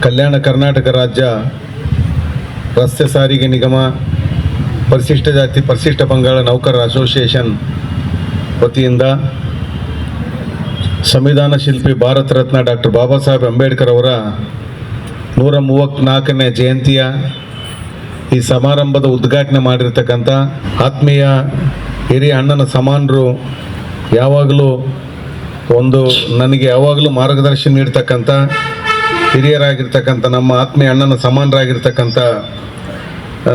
ಕಲ್ಯಾಣ ಕರ್ನಾಟಕ ರಾಜ್ಯ ರಸ್ತೆ ಸಾರಿಗೆ ನಿಗಮ, ಪರಿಶಿಷ್ಟ ಜಾತಿ ಪರಿಶಿಷ್ಟ ಪಂಗಡ ನೌಕರರ ಅಸೋಸಿಯೇಷನ್ ವತಿಯಿಂದ ಸಂವಿಧಾನ ಶಿಲ್ಪಿ ಭಾರತ ರತ್ನ ಡಾಕ್ಟರ್ ಬಾಬಾ ಸಾಹೇಬ್ ಅಂಬೇಡ್ಕರ್ ಅವರ 134ನೇ ಜಯಂತಿಯ ಈ ಸಮಾರಂಭದ ಉದ್ಘಾಟನೆ ಮಾಡಿರ್ತಕ್ಕಂಥ ಆತ್ಮೀಯ ಹಿರಿಯ ಅಣ್ಣನ ಸಮಾನರು, ಯಾವಾಗಲೂ ನನಗೆ ಯಾವಾಗಲೂ ಮಾರ್ಗದರ್ಶನ ನೀಡ್ತಕ್ಕಂಥ ಹಿರಿಯರಾಗಿರ್ತಕ್ಕಂಥ ನಮ್ಮ ಆತ್ಮೀಯ ಅಣ್ಣನ ಸಮಾನರಾಗಿರ್ತಕ್ಕಂಥ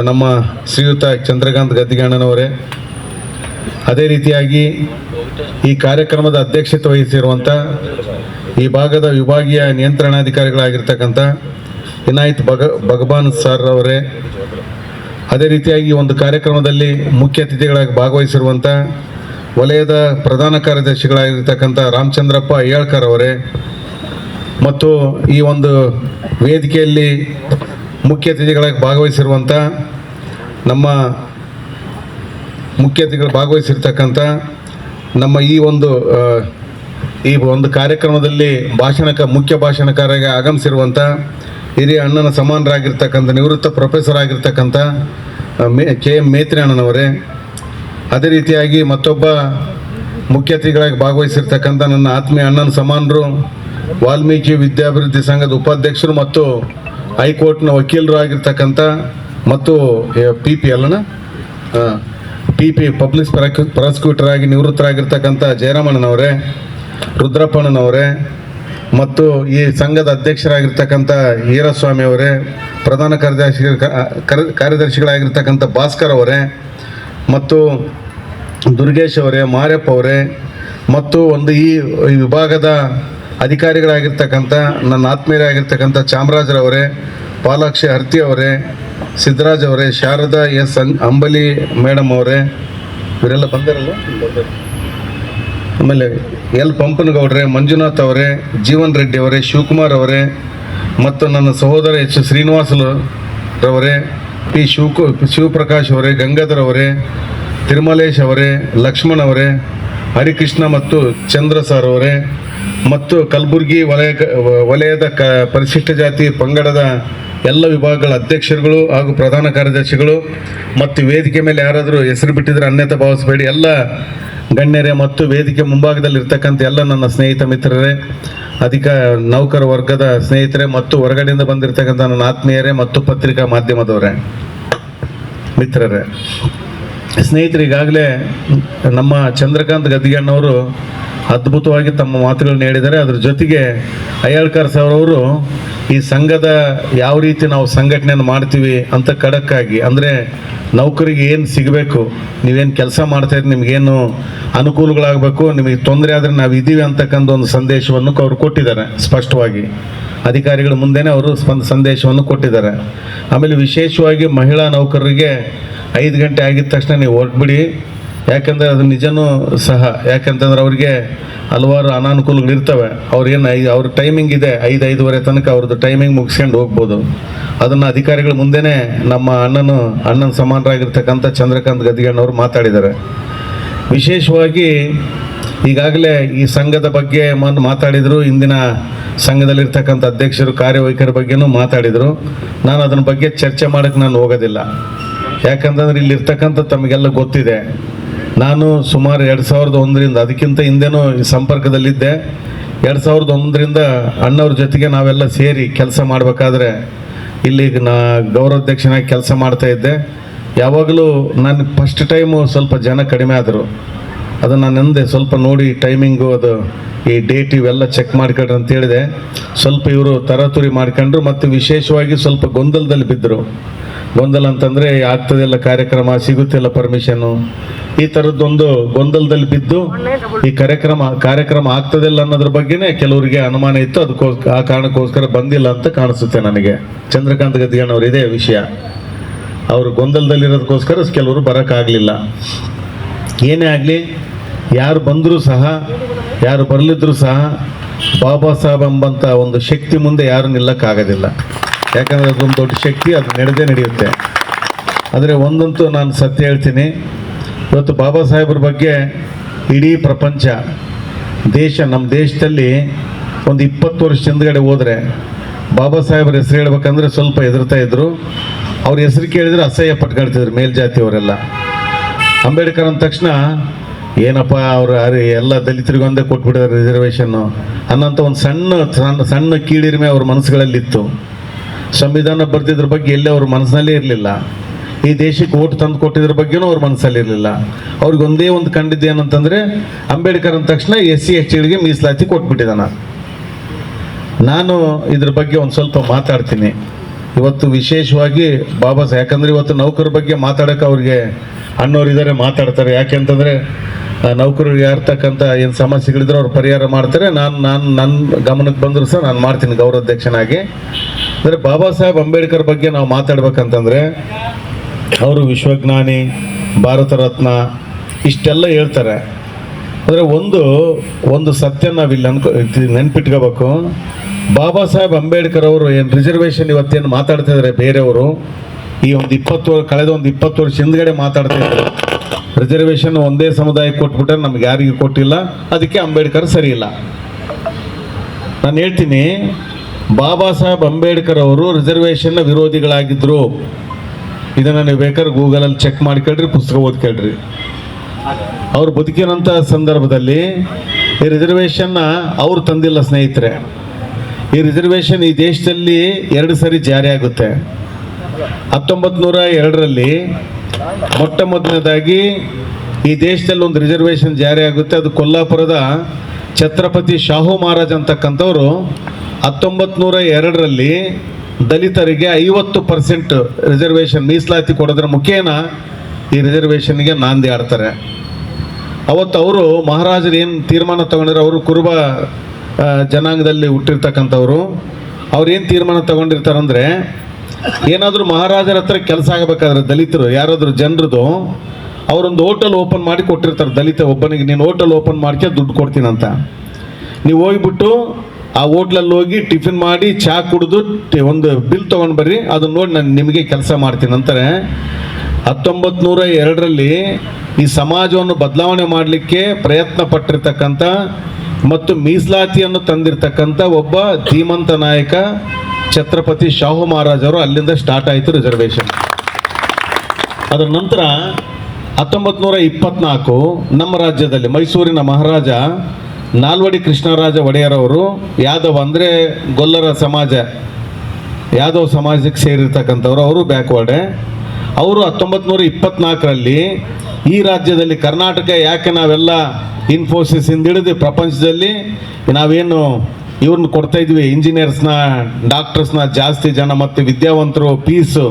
ನಮ್ಮ ಶ್ರೀಯುತ ಚಂದ್ರಕಾಂತ್ ಗದ್ದಿಗೆ ಅಣ್ಣನವರೇ, ಅದೇ ರೀತಿಯಾಗಿ ಈ ಕಾರ್ಯಕ್ರಮದ ಅಧ್ಯಕ್ಷತೆ ವಹಿಸಿರುವಂಥ ಈ ಭಾಗದ ವಿಭಾಗೀಯ ನಿಯಂತ್ರಣಾಧಿಕಾರಿಗಳಾಗಿರ್ತಕ್ಕಂಥ ಇನಾಯತ್ ಭಗವಾನ್ ಸರ್ ಅವರೇ, ಅದೇ ರೀತಿಯಾಗಿ ಒಂದು ಕಾರ್ಯಕ್ರಮದಲ್ಲಿ ಮುಖ್ಯ ಅತಿಥಿಗಳಾಗಿ ಭಾಗವಹಿಸಿರುವಂಥ ವಲಯದ ಪ್ರಧಾನ ಕಾರ್ಯದರ್ಶಿಗಳಾಗಿರ್ತಕ್ಕಂಥ ರಾಮಚಂದ್ರಪ್ಪ ಅಯ್ಯಳ್ಕರ್ ಅವರೇ, ಮತ್ತು ಈ ಒಂದು ವೇದಿಕೆಯಲ್ಲಿ ಮುಖ್ಯ ಅತಿಥಿಗಳಾಗಿ ಭಾಗವಹಿಸಿರುವಂಥ ನಮ್ಮ ಮುಖ್ಯ ಅತಿಥಿಗಳು ಭಾಗವಹಿಸಿರ್ತಕ್ಕಂಥ ನಮ್ಮ ಈ ಒಂದು ಕಾರ್ಯಕ್ರಮದಲ್ಲಿ ಮುಖ್ಯ ಭಾಷಣಕಾರರಾಗಿ ಆಗಮಿಸಿರುವಂಥ ಹಿರಿಯ ಅಣ್ಣನ ಸಮಾನರಾಗಿರ್ತಕ್ಕಂಥ ನಿವೃತ್ತ ಪ್ರೊಫೆಸರ್ ಆಗಿರ್ತಕ್ಕಂಥ KM ಮೇತ್ರಿ ಅಣ್ಣನವರೇ, ಅದೇ ರೀತಿಯಾಗಿ ಮತ್ತೊಬ್ಬ ಮುಖ್ಯ ಅತಿಥಿಗಳಾಗಿ ಭಾಗವಹಿಸಿರ್ತಕ್ಕಂಥ ನನ್ನ ಆತ್ಮೀಯ ಅಣ್ಣನ ಸಮಾನರು, ವಾಲ್ಮೀಕಿ ವಿದ್ಯಾಭಿವೃದ್ಧಿ ಸಂಘದ ಉಪಾಧ್ಯಕ್ಷರು ಮತ್ತು ಹೈಕೋರ್ಟ್ನ ವಕೀಲರು ಆಗಿರ್ತಕ್ಕಂಥ ಮತ್ತು PP ಪಬ್ಲಿಕ್ ಪ್ರಾಸಿಕ್ಯೂಟರ್ ಆಗಿ ನಿವೃತ್ತರಾಗಿರ್ತಕ್ಕಂಥ ಜಯರಾಮಣ್ಣನವರೇ, ರುದ್ರಪ್ಪಣ್ಣನವರೇ, ಮತ್ತು ಈ ಸಂಘದ ಅಧ್ಯಕ್ಷರಾಗಿರ್ತಕ್ಕಂಥ ಈರಸ್ವಾಮಿ ಅವರೇ, ಪ್ರಧಾನ ಕಾರ್ಯದರ್ಶಿಗಳಾಗಿರ್ತಕ್ಕಂಥ ಭಾಸ್ಕರ್ ಅವರೇ, ಮತ್ತು ದುರ್ಗೇಶ್ ಅವರೇ, ಮಾರ್ಯಪ್ಪ ಅವರೇ, ಮತ್ತು ಈ ವಿಭಾಗದ ಅಧಿಕಾರಿಗಳಾಗಿರ್ತಕ್ಕಂಥ ನನ್ನ ಆತ್ಮೀಯರಾಗಿರ್ತಕ್ಕಂಥ ಚಾಮರಾಜರವರೇ, ಪಾಲಾಕ್ಷಿ ಹರ್ತಿ ಅವರೇ, ಸಿದ್ದರಾಜ್ ಅವರೇ, ಶಾರದಾ S ಅಂಬಲಿ ಮೇಡಮ್ ಅವರೇ, ಇವರೆಲ್ಲ ಬಂದಿರಲ್ಲ. ಆಮೇಲೆ L ಪಂಪನಗೌಡ್ರೆ, ಮಂಜುನಾಥ್ ಅವರೇ, ಜೀವನ್ ರೆಡ್ಡಿ ಅವರೇ, ಶಿವಕುಮಾರ್ ಅವರೇ, ಮತ್ತು ನನ್ನ ಸಹೋದರ H ಶ್ರೀನಿವಾಸರವರೇ, P ಶಿವಪ್ರಕಾಶ್ ಅವರೇ, ಗಂಗಾಧರ್ ಅವರೇ, ತಿರುಮಲೇಶ್ ಅವರೇ, ಲಕ್ಷ್ಮಣ್ ಅವರೇ, ಹರಿಕೃಷ್ಣ ಮತ್ತು ಚಂದ್ರ ಸರ್ ಅವರೇ, ಮತ್ತು ಕಲಬುರಗಿ ವಲಯದ ಪರಿಶಿಷ್ಟ ಜಾತಿ ಪಂಗಡದ ಎಲ್ಲ ವಿಭಾಗಗಳ ಅಧ್ಯಕ್ಷರುಗಳು ಹಾಗೂ ಪ್ರಧಾನ ಕಾರ್ಯದರ್ಶಿಗಳು, ಮತ್ತು ವೇದಿಕೆ ಮೇಲೆ ಯಾರಾದರೂ ಹೆಸರು ಬಿಟ್ಟಿದ್ರೆ ಅನ್ಯತಾ ಭಾವಿಸಬೇಡಿ, ಎಲ್ಲ ಗಣ್ಯರೇ, ಮತ್ತು ವೇದಿಕೆ ಮುಂಭಾಗದಲ್ಲಿರ್ತಕ್ಕಂಥ ಎಲ್ಲ ನನ್ನ ಸ್ನೇಹಿತ ಮಿತ್ರರೇ, ನೌಕರ ವರ್ಗದ ಸ್ನೇಹಿತರೇ, ಮತ್ತು ಹೊರಗಡೆಯಿಂದ ಬಂದಿರತಕ್ಕಂಥ ನನ್ನ ಆತ್ಮೀಯರೇ ಮತ್ತು ಪತ್ರಿಕಾ ಮಾಧ್ಯಮದವರೇ, ಮಿತ್ರರೇ, ಸ್ನೇಹಿತರು, ಈಗಾಗಲೇ ನಮ್ಮ ಚಂದ್ರಕಾಂತ್ ಗದ್ದಿಗೆ ಅಣ್ಣವರು ಅದ್ಭುತವಾಗಿ ತಮ್ಮ ಮಾತುಗಳನ್ನ ಹೇಳಿದ್ದಾರೆ. ಅದ್ರ ಜೊತೆಗೆ ಅಯ್ಯಳ್ಕರ್ ಸರ್ ಅವರು ಈ ಸಂಘದ ಯಾವ ರೀತಿ ನಾವು ಸಂಘಟನೆಯನ್ನು ಮಾಡ್ತೀವಿ ಅಂತ ಖಡಕ್ಕಾಗಿ, ಅಂದರೆ ನೌಕರಿಗೆ ಏನು ಸಿಗಬೇಕು, ನೀವೇನು ಕೆಲಸ ಮಾಡ್ತಾಯಿದ್ರೆ ನಿಮಗೇನು ಅನುಕೂಲಗಳಾಗಬೇಕು, ನಿಮಗೆ ತೊಂದರೆ ಆದರೆ ನಾವು ಇದ್ದೀವಿ ಅಂತಕ್ಕಂಥ ಒಂದು ಸಂದೇಶವನ್ನು ಅವರು ಕೊಟ್ಟಿದ್ದಾರೆ. ಸ್ಪಷ್ಟವಾಗಿ ಅಧಿಕಾರಿಗಳ ಮುಂದೆನೇ ಅವರು ಸಂದೇಶವನ್ನು ಕೊಟ್ಟಿದ್ದಾರೆ. ಆಮೇಲೆ ವಿಶೇಷವಾಗಿ ಮಹಿಳಾ ನೌಕರರಿಗೆ 5 ಗಂಟೆ ಆಗಿದ ತಕ್ಷಣ ನೀವು ಹೊರಟ್ಬಿಡಿ, ಯಾಕಂದರೆ ಅದು ನಿಜನೂ ಸಹ. ಯಾಕಂತಂದ್ರೆ ಅವ್ರಿಗೆ ಹಲವಾರು ಅನಾನುಕೂಲಗಳಿರ್ತವೆ. ಅವ್ರ ಟೈಮಿಂಗ್ ಇದೆ, 5-5:30 ತನಕ ಅವ್ರದ್ದು ಟೈಮಿಂಗ್ ಮುಗಿಸ್ಕೊಂಡು ಹೋಗ್ಬೋದು. ಅದನ್ನು ಅಧಿಕಾರಿಗಳ ಮುಂದೆನೇ ನಮ್ಮ ಅಣ್ಣನ ಸಮಾನರಾಗಿರ್ತಕ್ಕಂಥ ಚಂದ್ರಕಾಂತ್ ಗದ್ದಿಗೆ ಅಣ್ಣವರು ಮಾತಾಡಿದ್ದಾರೆ. ವಿಶೇಷವಾಗಿ ಈಗಾಗಲೇ ಈ ಸಂಘದ ಬಗ್ಗೆ ಮಾತಾಡಿದರು, ಇಂದಿನ ಸಂಘದಲ್ಲಿರ್ತಕ್ಕಂಥ ಅಧ್ಯಕ್ಷರು ಕಾರ್ಯವೈಖರಿ ಬಗ್ಗೆನೂ ಮಾತಾಡಿದರು. ನಾನು ಅದನ್ನ ಬಗ್ಗೆ ಚರ್ಚೆ ಮಾಡೋಕ್ಕೆ ನಾನು ಹೋಗೋದಿಲ್ಲ. ಯಾಕಂತಂದ್ರೆ ಇಲ್ಲಿರ್ತಕ್ಕಂಥ ತಮಗೆಲ್ಲ ಗೊತ್ತಿದೆ, ನಾನು ಸುಮಾರು 2001ರಿಂದ, ಅದಕ್ಕಿಂತ ಹಿಂದೆನೂ ಸಂಪರ್ಕದಲ್ಲಿದ್ದೆ. 2001ರಿಂದ ಅಣ್ಣವ್ರ ಜೊತೆಗೆ ನಾವೆಲ್ಲ ಸೇರಿ ಕೆಲಸ ಮಾಡಬೇಕಾದ್ರೆ ಇಲ್ಲಿ ಗೌರವಾಧ್ಯಕ್ಷನಾಗಿ ಕೆಲಸ ಮಾಡ್ತಾ ಇದ್ದೆ. ಯಾವಾಗಲೂ ನಾನು ಫಸ್ಟ್ ಟೈಮು ಸ್ವಲ್ಪ ಜನ ಕಡಿಮೆ ಆದರು. ಅದನ್ನು ನಾನು ಎಂದೆ ಸ್ವಲ್ಪ ನೋಡಿ ಟೈಮಿಂಗು, ಅದು ಈ ಡೇಟ್ ಇವೆಲ್ಲ ಚೆಕ್ ಮಾಡ್ಕೊಳ್ರಿ ಅಂತ ಹೇಳಿದೆ. ಸ್ವಲ್ಪ ಇವರು ತರಾತುರಿ ಮಾಡ್ಕೊಂಡ್ರು, ಮತ್ತು ವಿಶೇಷವಾಗಿ ಸ್ವಲ್ಪ ಗೊಂದಲದಲ್ಲಿ ಬಿದ್ದರು. ಗೊಂದಲ ಅಂತಂದರೆ ಆಗ್ತದೆಲ್ಲ ಕಾರ್ಯಕ್ರಮ, ಸಿಗುತ್ತಿಲ್ಲ ಪರ್ಮಿಷನ್ನು, ಈ ಥರದ್ದೊಂದು ಗೊಂದಲದಲ್ಲಿ ಬಿದ್ದು ಈ ಕಾರ್ಯಕ್ರಮ ಆಗ್ತದಿಲ್ಲ ಅನ್ನೋದ್ರ ಬಗ್ಗೆನೇ ಕೆಲವರಿಗೆ ಅನುಮಾನ ಇತ್ತು. ಆ ಕಾರಣಕ್ಕೋಸ್ಕರ ಬಂದಿಲ್ಲ ಅಂತ ಕಾಣಿಸುತ್ತೆ ನನಗೆ. ಚಂದ್ರಕಾಂತ್ ಗದ್ದಿಗೆ ಅಣ್ಣವ್ರು ಇದೇ ವಿಷಯ, ಅವರು ಗೊಂದಲದಲ್ಲಿರೋದಕ್ಕೋಸ್ಕರ ಕೆಲವರು ಬರೋಕ್ಕಾಗಲಿಲ್ಲ. ಏನೇ ಆಗಲಿ, ಯಾರು ಬಂದರೂ ಸಹ, ಯಾರು ಬರಲಿದ್ರೂ ಸಹ ಬಾಬಾ ಸಾಹೇಬ್ ಎಂಬಂಥ ಒಂದು ಶಕ್ತಿ ಮುಂದೆ ಯಾರು ನಿಲ್ಲಕ್ಕಾಗೋದಿಲ್ಲ. ಯಾಕಂದರೆ ಅದೊಂದು ದೊಡ್ಡ ಶಕ್ತಿ, ಅದು ನಡೆಯುತ್ತೆ. ಆದರೆ ಒಂದಂತೂ ನಾನು ಸತ್ಯ ಹೇಳ್ತೀನಿ, ಇವತ್ತು ಬಾಬಾ ಸಾಹೇಬ್ರ ಬಗ್ಗೆ ಇಡೀ ಪ್ರಪಂಚ, ನಮ್ಮ ದೇಶದಲ್ಲಿ ಒಂದು 20 ವರ್ಷ ಹಿಂದ್ಗಡೆ ಹೋದರೆ ಬಾಬಾ ಸಾಹೇಬ್ರ ಹೆಸರು ಹೇಳ್ಬೇಕಂದ್ರೆ ಸ್ವಲ್ಪ ಹೆದರ್ತಾ ಇದ್ರು. ಅವ್ರ ಹೆಸರು ಕೇಳಿದ್ರೆ ಅಸಹ್ಯ ಪಟ್ಕೊಳ್ತಿದ್ರು ಮೇಲ್ಜಾತಿಯವರೆಲ್ಲ. ಅಂಬೇಡ್ಕರ್ ಅಂದ ತಕ್ಷಣ ಏನಪ್ಪ ಅವರು ಎಲ್ಲ ದಲಿತರಿಗೆ ಒಂದೇ ಕೊಟ್ಬಿಟ್ಟಿದ್ದಾರೆ ರಿಸರ್ವೇಷನ್ನು ಅನ್ನೋಂಥ ಒಂದು ಸಣ್ಣ ಕೀಳಿರಿಮೆ ಅವ್ರ ಮನಸ್ಸುಗಳಲ್ಲಿತ್ತು. ಸಂವಿಧಾನ ಬರ್ತಿದ್ರ ಬಗ್ಗೆ ಎಲ್ಲೇ ಅವ್ರ ಮನಸ್ಸಿನಲ್ಲೇ ಇರಲಿಲ್ಲ. ಈ ದೇಶಕ್ಕೆ ಓಟ್ ತಂದು ಕೊಟ್ಟಿದ್ರ ಬಗ್ಗೆನೂ ಅವ್ರ ಮನಸ್ಸಲ್ಲಿ ಇರಲಿಲ್ಲ. ಅವ್ರಿಗೆ ಒಂದೇ ಒಂದು ಕಂಡಿದ್ದು ಏನಂತಂದರೆ ಅಂಬೇಡ್ಕರ್ ಅಂದ ತಕ್ಷಣ SC STಗಳಿಗೆ ಮೀಸಲಾತಿ ಕೊಟ್ಬಿಟ್ಟಿದ್ದಾನ. ನಾನು ಇದ್ರ ಬಗ್ಗೆ ಒಂದು ಸ್ವಲ್ಪ ಮಾತಾಡ್ತೀನಿ ಇವತ್ತು ವಿಶೇಷವಾಗಿ ಬಾಬಾ ಸಾಹೇಬ್. ಯಾಕಂದರೆ ಇವತ್ತು ನೌಕರ ಬಗ್ಗೆ ಮಾತಾಡೋಕೆ ಅವ್ರಿಗೆ ಅಣ್ಣವ್ರಿದ್ದಾರೆ, ಮಾತಾಡ್ತಾರೆ. ಯಾಕೆಂತಂದರೆ ನೌಕರರಿಗೆ ಯಾರ್ತಕ್ಕಂಥ ಏನು ಸಮಸ್ಯೆಗಳಿದ್ರು ಅವ್ರು ಪರಿಹಾರ ಮಾಡ್ತಾರೆ. ನನ್ನ ಗಮನಕ್ಕೆ ಬಂದರೂ ಸಹ ನಾನು ಮಾಡ್ತೀನಿ ಗೌರವಾಧ್ಯಕ್ಷನಾಗಿ. ಅಂದರೆ ಬಾಬಾ ಸಾಹೇಬ್ ಅಂಬೇಡ್ಕರ್ ಬಗ್ಗೆ ನಾವು ಮಾತಾಡ್ಬೇಕಂತಂದರೆ ಅವರು ವಿಶ್ವಜ್ಞಾನಿ, ಭಾರತ ರತ್ನ ಇಷ್ಟೆಲ್ಲ ಹೇಳ್ತಾರೆ. ಅಂದರೆ ಒಂದು ಸತ್ಯ ನಾವಿಲ್ಲಿ ನೆನ್ಪಿಟ್ಕೋಬೇಕು. ಬಾಬಾ ಸಾಹೇಬ್ ಅಂಬೇಡ್ಕರ್ ಅವರು ಏನು ರಿಸರ್ವೇಷನ್ ಇವತ್ತೇನು ಮಾತಾಡ್ತಾ ಇದ್ದಾರೆ ಬೇರೆಯವರು, ಈ ಕಳೆದ ಒಂದು 20 ವರ್ಷ ಹಿಂದ್ಗಡೆ ಮಾತಾಡ್ತಾ ಇದ್ದಾರೆ. ರಿಸರ್ವೇಷನ್ ಒಂದೇ ಸಮುದಾಯಕ್ಕೆ ಕೊಟ್ಬಿಟ್ರೆ ನಮ್ಗೆ ಯಾರಿಗೂ ಕೊಟ್ಟಿಲ್ಲ, ಅದಕ್ಕೆ ಅಂಬೇಡ್ಕರ್ ಸರಿ ಇಲ್ಲ. ನಾನು ಹೇಳ್ತೀನಿ, ಬಾಬಾ ಸಾಹೇಬ್ ಅಂಬೇಡ್ಕರ್ ಅವರು ರಿಸರ್ವೇಷನ್ನ ವಿರೋಧಿಗಳಾಗಿದ್ದರು. ಇದನ್ನು ನೀವು ಬೇಕಾದ್ರೆ ಗೂಗಲಲ್ಲಿ ಚೆಕ್ ಮಾಡ್ಕೊಳ್ರಿ, ಪುಸ್ತಕ ಓದ್ಕೊಳ್ರಿ. ಅವ್ರು ಬದುಕಿರೋಂಥ ಸಂದರ್ಭದಲ್ಲಿ ಈ ರಿಸರ್ವೇಷನ್ನ ಅವ್ರು ತಂದಿಲ್ಲ ಸ್ನೇಹಿತರೆ. ಈ ರಿಸರ್ವೇಷನ್ ಈ ದೇಶದಲ್ಲಿ 2 ಸರಿ ಜಾರಿ ಆಗುತ್ತೆ. 1902ರಲ್ಲಿ ಮೊಟ್ಟ ಮೊದಲನೇದಾಗಿ ಈ ದೇಶದಲ್ಲಿ ಒಂದು ರಿಸರ್ವೇಷನ್ ಜಾರಿ ಆಗುತ್ತೆ. ಅದು ಕೊಲ್ಲಾಪುರದ ಛತ್ರಪತಿ ಶಾಹು ಮಹಾರಾಜ್ ಅಂತಕ್ಕಂಥವ್ರು 1902ರಲ್ಲಿ ದಲಿತರಿಗೆ 50% ರಿಸರ್ವೇಷನ್ ಮೀಸಲಾತಿ ಕೊಡೋದ್ರ ಮುಖೇನ ಈ ರಿಸರ್ವೇಷನ್ಗೆ ನಾಂದಿ ಆಡ್ತಾರೆ. ಅವತ್ತು ಅವರು ಮಹಾರಾಜರು ಏನು ತೀರ್ಮಾನ ತಗೊಂಡಿರೋ, ಅವರು ಕುರುಬ ಜನಾಂಗದಲ್ಲಿ ಹುಟ್ಟಿರ್ತಕ್ಕಂಥವ್ರು, ಅವ್ರು ಏನು ತೀರ್ಮಾನ ತಗೊಂಡಿರ್ತಾರಂದರೆ, ಏನಾದರೂ ಮಹಾರಾಜರ ಹತ್ರ ಕೆಲಸ ಆಗಬೇಕಾದ್ರೆ ದಲಿತರು ಯಾರಾದರೂ ಜನರದು ಅವರೊಂದು ಹೋಟೆಲ್ ಓಪನ್ ಮಾಡಿ ಕೊಟ್ಟಿರ್ತಾರೆ. ದಲಿತ ಒಬ್ಬನಿಗೆ ನೀನು ಹೋಟೆಲ್ ಓಪನ್ ಮಾಡ್ಕೆ ದುಡ್ಡು ಕೊಡ್ತೀನಂತ. ನೀವು ಹೋಗ್ಬಿಟ್ಟು ಆ ಹೋಟ್ಲಲ್ಲಿ ಹೋಗಿ ಟಿಫಿನ್ ಮಾಡಿ ಚಹಾ ಕುಡಿದು ಒಂದು ಬಿಲ್ ತೊಗೊಂಡು ಬರ್ರಿ, ಅದನ್ನ ನೋಡಿ ನಾನು ನಿಮಗೆ ಕೆಲಸ ಮಾಡ್ತೀನಿ ಅಂತಾರೆ. 1902ರಲ್ಲಿ ಈ ಸಮಾಜವನ್ನು ಬದಲಾವಣೆ ಮಾಡಲಿಕ್ಕೆ ಪ್ರಯತ್ನ ಪಟ್ಟಿರ್ತಕ್ಕಂಥ ಮತ್ತು ಮೀಸಲಾತಿಯನ್ನು ತಂದಿರತಕ್ಕಂಥ ಒಬ್ಬ ಧೀಮಂತ ನಾಯಕ ಛತ್ರಪತಿ ಶಾಹು ಮಹಾರಾಜ್ ಅವರು. ಅಲ್ಲಿಂದ ಸ್ಟಾರ್ಟ್ ಆಯಿತು ರಿಸರ್ವೇಷನ್. ಅದರ ನಂತರ 1924 ನಮ್ಮ ರಾಜ್ಯದಲ್ಲಿ ಮೈಸೂರಿನ ಮಹಾರಾಜ ನಾಲ್ವಡಿ ಕೃಷ್ಣರಾಜ ಒಡೆಯರ್ ಅವರು, ಯಾದವ್ ಅಂದರೆ ಗೊಲ್ಲರ ಸಮಾಜ, ಯಾದವ್ ಸಮಾಜಕ್ಕೆ ಸೇರಿರ್ತಕ್ಕಂಥವ್ರು, ಅವರು ಬ್ಯಾಕ್ವರ್ಡೆ. ಅವರು 1924ರಲ್ಲಿ ಈ ರಾಜ್ಯದಲ್ಲಿ ಕರ್ನಾಟಕ ಯಾಕೆ ನಾವೆಲ್ಲ ಇನ್ಫೋಸಿಸ್ ಹಿಡಿದು ಪ್ರಪಂಚದಲ್ಲಿ ನಾವೇನು ಇವ್ರನ್ನ ಕೊಡ್ತಾ ಇದ್ವಿ, ಇಂಜಿನಿಯರ್ಸ್ನ, ಡಾಕ್ಟರ್ಸ್ನ ಜಾಸ್ತಿ ಜನ ಮತ್ತು ವಿದ್ಯಾವಂತರು, ಪೀಸು,